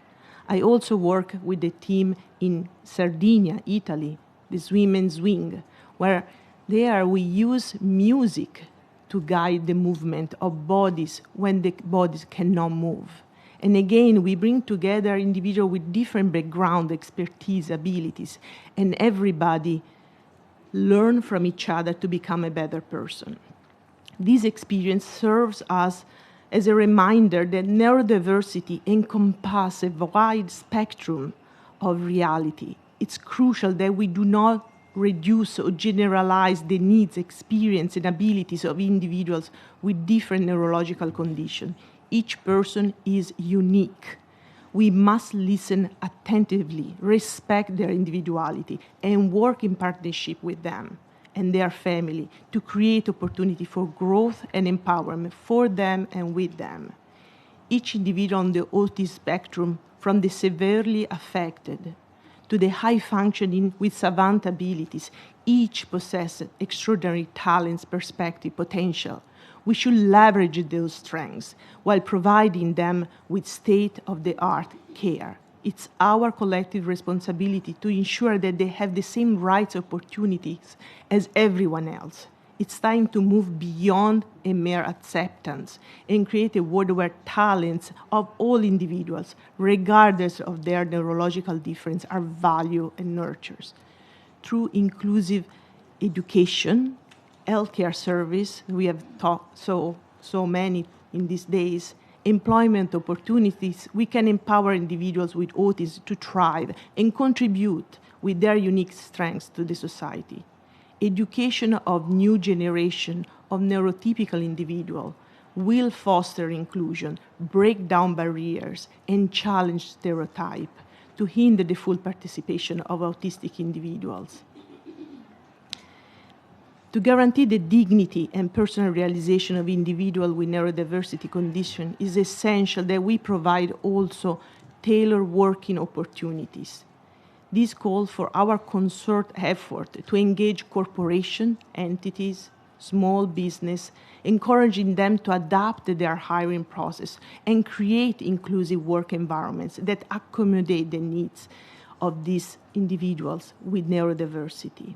I also work with the team in Sardinia, Italy, the Swim and Swing, where there we use music to guide the movement of bodies when the bodies cannot move. And again, we bring together individuals with different background, expertise, abilities, and everybody learn from each other to become a better person. This experience serves us as a reminder that neurodiversity encompasses a wide spectrum of reality. It's crucial that we do not reduce or generalize the needs, experience, and abilities of individuals with different neurological conditions. Each person is unique. We must listen attentively, respect their individuality, and work in partnership with them and their family to create opportunity for growth and empowerment for them and with them. Each individual on the autism spectrum, from the severely affected to the high functioning with savant abilities, each possesses extraordinary talents, perspective, potential. We should leverage those strengths while providing them with state-of-the-art care. It's our collective responsibility to ensure that they have the same rights and opportunities as everyone else. It's time to move beyond a mere acceptance and create a world where talents of all individuals, regardless of their neurological difference, are valued and nurtured. Through inclusive education, healthcare service, we have talked so many in these days, employment opportunities, we can empower individuals with autism to thrive and contribute with their unique strengths to the society. Education of new generation of neurotypical individuals will foster inclusion, break down barriers, and challenge stereotypes to hinder the full participation of autistic individuals. To guarantee the dignity and personal realization of individuals with neurodiversity condition, it is essential that we provide also tailored working opportunities. This calls for our concerted effort to engage corporation, entities, small business, encouraging them to adapt their hiring process and create inclusive work environments that accommodate the needs of these individuals with neurodiversity.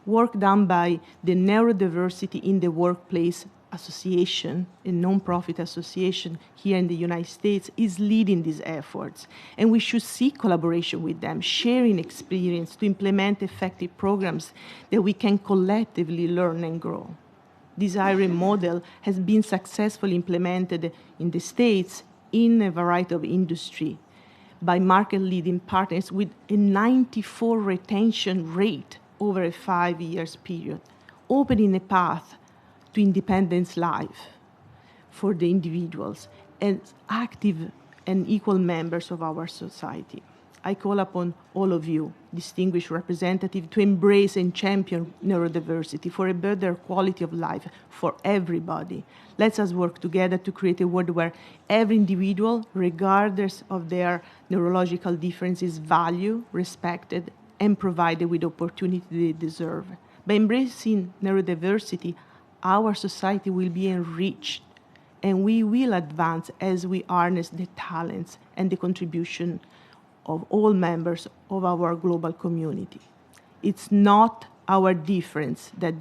Work done by the Neurodiversity in the Workplace Association, a nonprofit association here in the United States, is leading these efforts. And we should seek collaboration with them, sharing experience to implement effective programs that we can collectively learn and grow. This hiring model has been successfully implemented in the States in a variety of industries by market-leading partners with a 94 retention rate over a 5 years period, opening a path to independence life for the individuals as active and equal members of our society. I call upon all of you, distinguished representatives, to embrace and champion neurodiversity for a better quality of life for everybody. Let us work together to create a world where every individual, regardless of their neurological differences, is valued, respected, and provided with the opportunity they deserve. By embracing neurodiversity, our society will be enriched, and we will advance as we harness the talents and the contribution of all members of our global community. It's not our difference that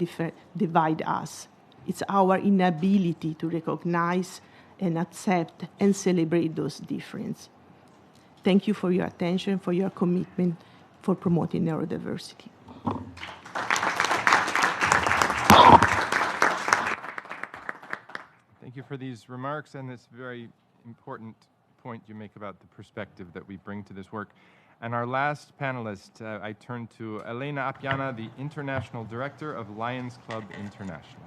divide us. It's our inability to recognize and accept and celebrate those differences. Thank you for your attention, for your commitment for promoting neurodiversity. Thank you for these remarks and this very important point you make about the perspective that we bring to this work. And our last panelist, I turn to Elena Appiana, the International Director of Lions Club International.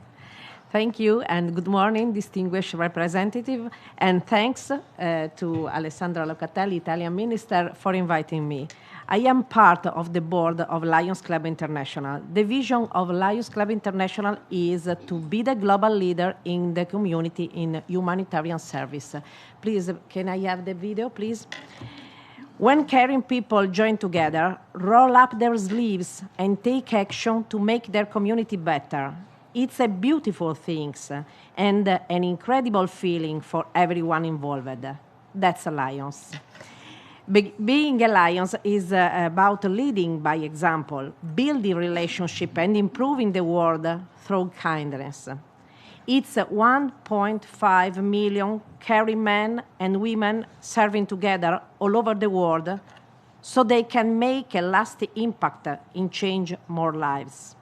Thank you, and good morning, distinguished representative, and thanks to Alessandra Locatelli, Italian Minister, for inviting me. I am part of the board of Lions Club International. The vision of Lions Club International is to be the global leader in the community in humanitarian service. Please, can I have the video, please? When caring people join together, roll up their sleeves and take action to make their community better. It's a beautiful thing and an incredible feeling for everyone involved. That's Lions. Being a Lions is about leading by example, building relationships, and improving the world through kindness. It's 1.5 million caring men and women serving together all over the world so they can make a lasting impact in change more lives.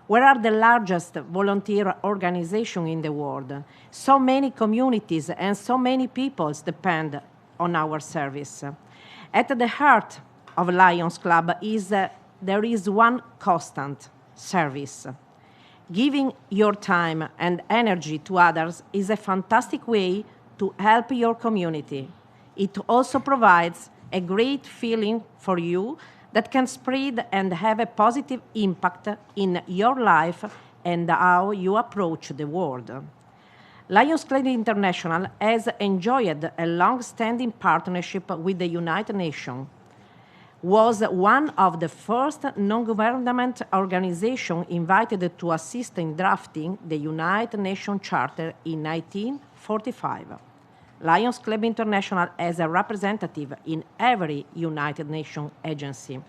We are the largest volunteer organization in the world. So many communities and so many peoples depend on our service. At the heart of Lions Club there is one constant: service. Giving your time and energy to others is a fantastic way to help your community. It also provides a great feeling for you that can spread and have a positive impact in your life and how you approach the world. Lions Club International has enjoyed a long-standing partnership with the United Nations. was one of the first non-government organizations invited to assist in drafting the United Nations Charter in 1945. Lions Club International has a representative in every United Nations agency.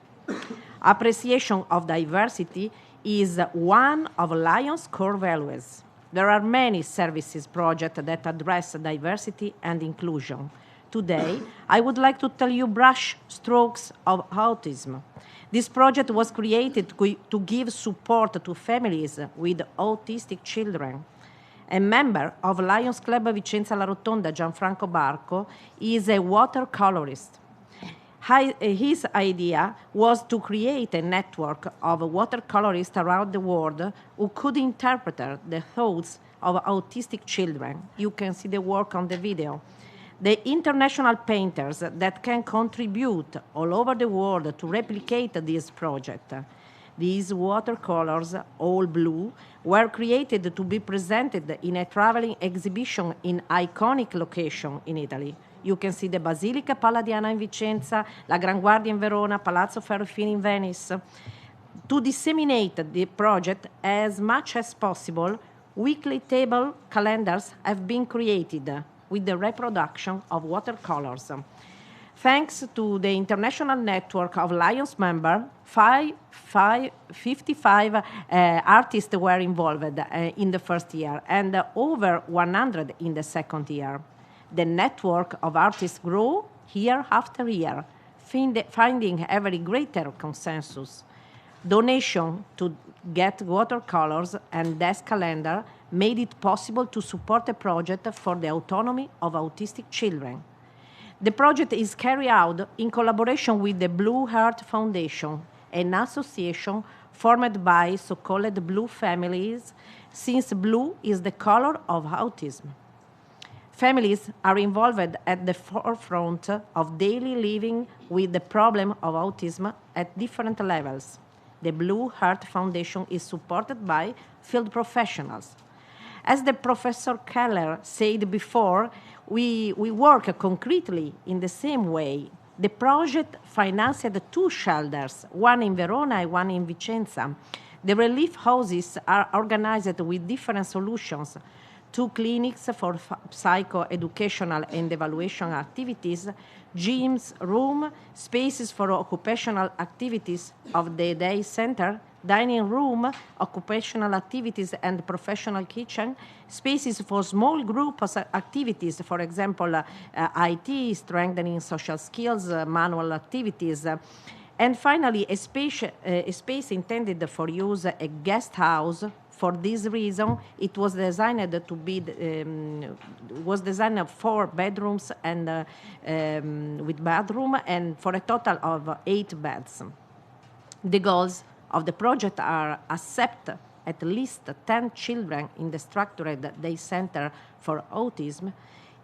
Appreciation of diversity is one of Lions' core values. There are many services projects that address diversity and inclusion. Today, I would like to tell you brush strokes of autism. This project was created to give support to families with autistic children. A member of Lions Club Vicenza La Rotonda, Gianfranco Barco, is a watercolorist. His idea was to create a network of watercolorists around the world who could interpret the thoughts of autistic children. You can see the work on the video. The international painters that can contribute all over the world to replicate this project. These watercolors, all blue, were created to be presented in a traveling exhibition in iconic location in Italy. You can see the Basilica Palladiana in Vicenza, La Gran Guardia in Verona, Palazzo Ferrofini in Venice. To disseminate the project as much as possible, weekly table calendars have been created with the reproduction of watercolors. Thanks to the international network of Lions members, 55 artists were involved in the first year and over 100 in the second year. The network of artists grew year after year, finding ever greater consensus. Donation to get watercolors and desk calendar made it possible to support a project for the autonomy of autistic children. The project is carried out in collaboration with the Blue Heart Foundation, an association formed by so-called blue families, since blue is the color of autism. Families are involved at the forefront of daily living with the problem of autism at different levels. The Blue Heart Foundation is supported by field professionals. As the Professor Keller said before, we work concretely in the same way. The project financed 2 shelters, one in Verona and one in Vicenza. The relief houses are organized with different solutions: 2 clinics for psychoeducational and evaluation activities, gyms, room, spaces for occupational activities of the day center, dining room, occupational activities and professional kitchen, spaces for small group activities, for example, IT, strengthening social skills, manual activities, and finally a space intended for use a guest house. For this reason, it was designed to be was designed 4 bedrooms and with bathroom, and for a total of 8 beds. The goals of the project are accept at least 10 children in the structured day center for autism,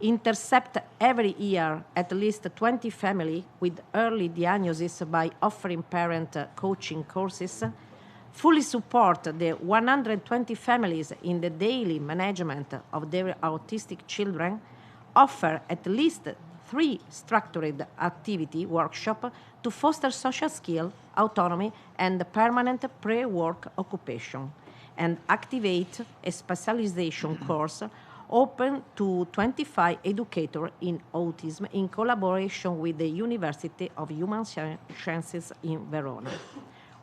intercept every year at least 20 families with early diagnosis by offering parent coaching courses, fully support the 120 families in the daily management of their autistic children, offer at least 3 structured activity workshops to foster social skill, autonomy, and permanent pre-work occupation, and activate a specialization course open to 25 educators in autism in collaboration with the University of Human Sciences in Verona,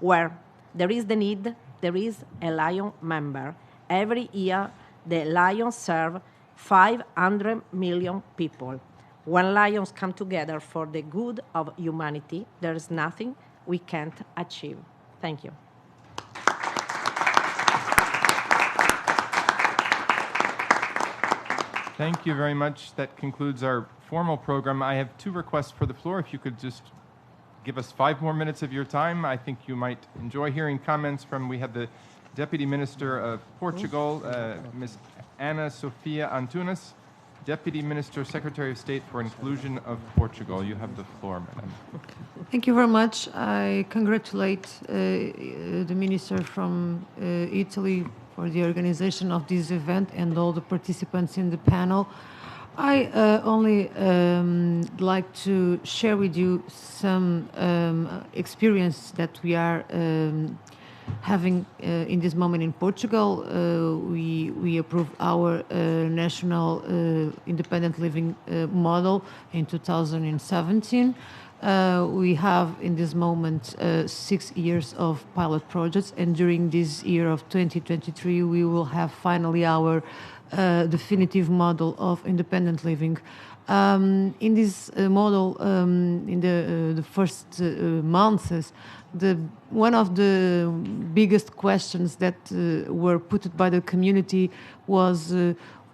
where there is the need, there is a Lion member. Every year, the Lions serve 500 million people. When Lions come together for the good of humanity, there is nothing we can't achieve. Thank you. Thank you very much. That concludes our formal program. I have 2 requests for the floor. If you could just give us 5 more minutes of your time, I think you might enjoy hearing comments from, we have the Deputy Minister of Portugal, Ms. Ana Sofia Antunes, Deputy Minister, Secretary of State for Inclusion of Portugal. You have the floor, Madam. Thank you very much. I congratulate the Minister from Italy for the organization of this event and all the participants in the panel. I only like to share with you some experience that we are having in this moment in Portugal. We approved our national independent living model in 2017. We have in this moment 6 years of pilot projects, and during this year of 2023 we will have finally our definitive model of independent living. In this model, in the first months, one of the biggest questions that were put by the community was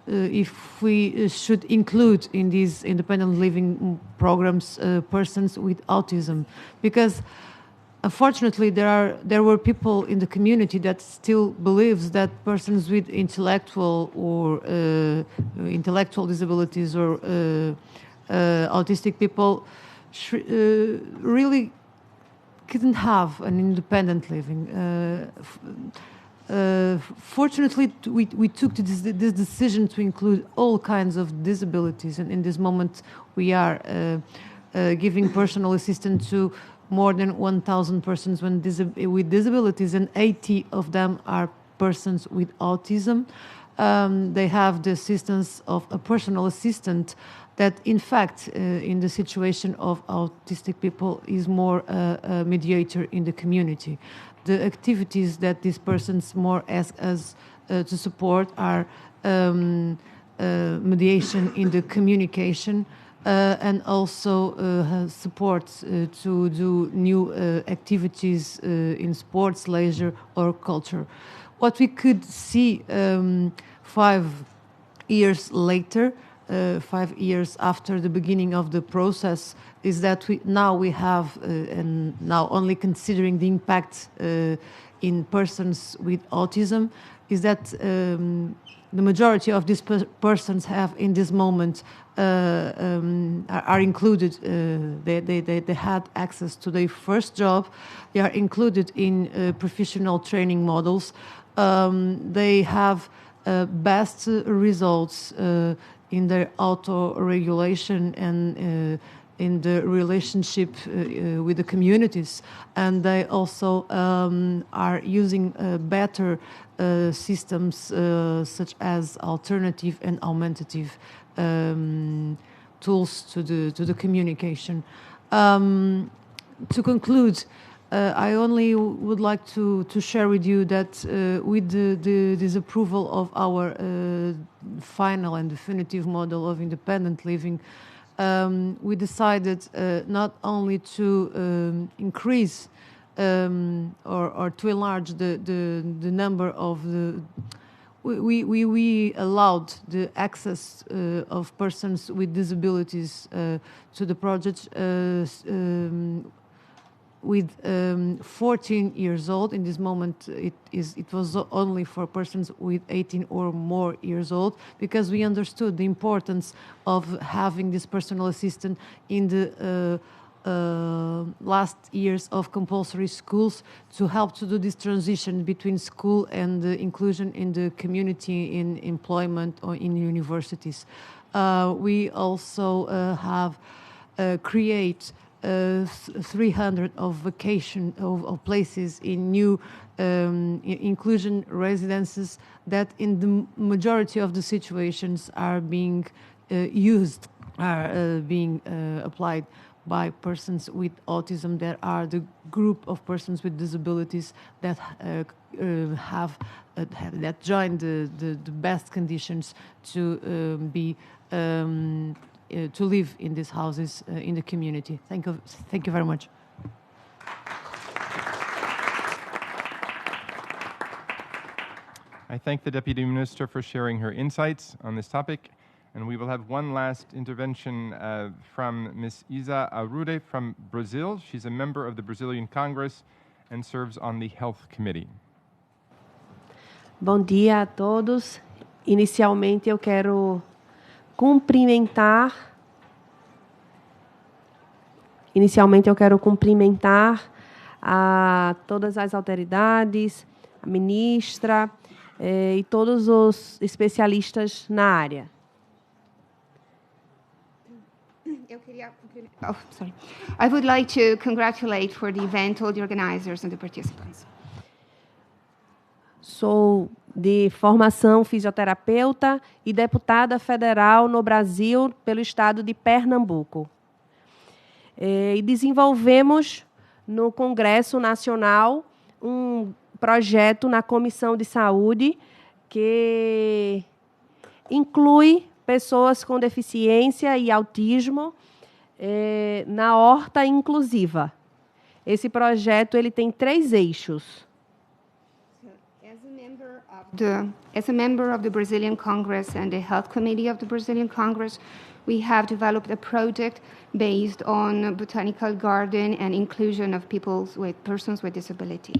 if we should include in these independent living programs persons with autism, because unfortunately there were people in the community that still believes that persons with intellectual or intellectual disabilities or autistic people really couldn't have an independent living. Fortunately, we took this decision to include all kinds of disabilities, and in this moment we are giving personal assistance to more than 1,000 persons with disabilities, and 80 of them are persons with autism. They have the assistance of a personal assistant that, in fact, in the situation of autistic people, is more a mediator in the community. The activities that these persons more ask us to support are mediation in the communication, and also support to do new activities in sports, leisure, or culture. What we could see 5 years later, 5 years after the beginning of the process, is that we have, and now only considering the impact in persons with autism, is that the majority of these persons have in this moment are included. They had access to their first job. They are included in professional training models. They have best results in their auto-regulation and in the relationship with the communities, and they also are using better systems such as alternative and augmentative tools to the communication. To conclude, I only would like to share with you that with this approval of our final and definitive model of independent living, we decided not only to increase or to enlarge the number of the. We allowed the access of persons with disabilities to the project with 14 years old. In this moment, it was only for persons with 18 or more years old, because we understood the importance of having this personal assistant in the last years of compulsory schools to help to do this transition between school and the inclusion in the community, in employment, or in universities. We also have create 300 of vacation of places in new inclusion residences that in the majority of the situations are being used, are being applied by persons with autism, that are the group of persons with disabilities that that join the best conditions to to live in these houses in the community. Thank you very much. I thank the Deputy Minister for sharing her insights on this topic. And we will have one last intervention from Ms. Isa Arude from Brazil. She's a member of the Brazilian Congress and serves on the Health Committee. Bom dia a todos. Inicialmente eu quero cumprimentar a todas as autoridades, a ministra e todos os especialistas na área. I would like to congratulate for the event all the organizers and the participants. Sou de formação fisioterapeuta e deputada federal no Brasil pelo estado de Pernambuco. E desenvolvemos no Congresso Nacional um projeto na Comissão de Saúde que inclui pessoas com deficiência e autismo na horta inclusiva. Esse projeto ele tem 3 eixos. As a member of the Brazilian Congress and the Health Committee of the Brazilian Congress, we have developed a project based on botanical garden and inclusion of persons with disability.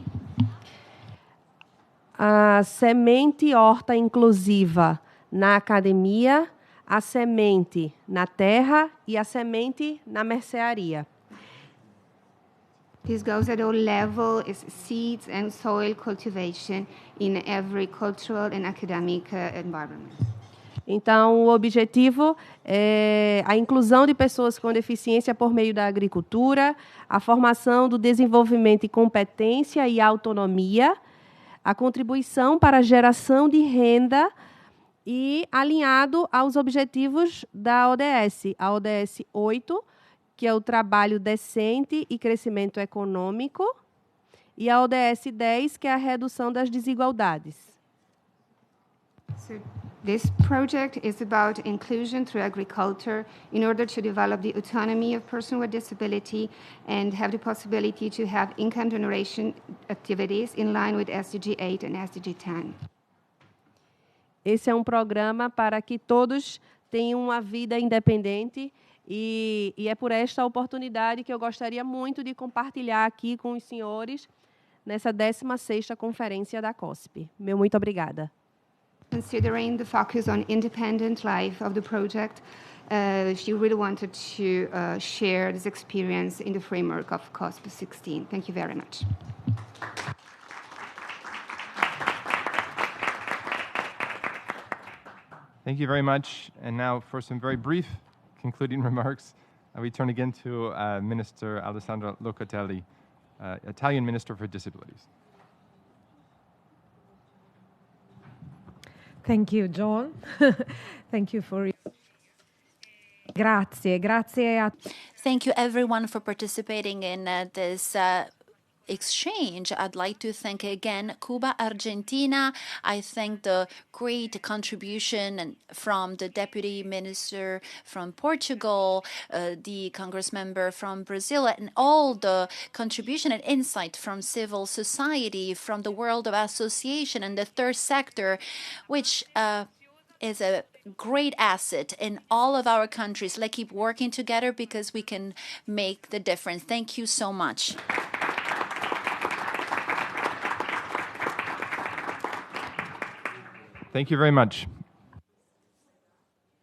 A semente horta inclusiva na academia, a semente na terra e a semente na mercearia. This goes at all levels, is seeds and soil cultivation in every cultural and academic environment. Então, o objetivo é a inclusão de pessoas com deficiência por meio da agricultura, a formação do desenvolvimento e competência e autonomia, a contribuição para a geração de renda e alinhado aos objetivos da ODS, a ODS 8, que é o trabalho decente e crescimento econômico, e a ODS 10, que é a redução das desigualdades. So, this project is about inclusion through agriculture in order to develop the autonomy of persons with disability and have the possibility to have income generation activities in line with SDG 8 and SDG 10. Esse é um programa para que todos tenham uma vida independente e é por esta oportunidade que eu gostaria muito de compartilhar aqui com os senhores nessa 16ª conferência da COSP. Meu muito obrigada. Considering the focus on independent life of the project, she really wanted to share this experience in the framework of COSP16. Thank you very much. Thank you very much. And now for some very brief concluding remarks, we turn again to Minister Alessandra Locatelli, Italian Minister for Disabilities. Thank you, John. Thank you for... Grazie. Thank you, everyone, for participating in this exchange. I'd like to thank again Cuba, Argentina. I thank the great contribution from the Deputy Minister from Portugal, the Congress member from Brazil, and all the contribution and insight from civil society, from the world of association and the third sector, which is a great asset in all of our countries. Let's keep working together because we can make the difference. Thank you so much. Thank you very much.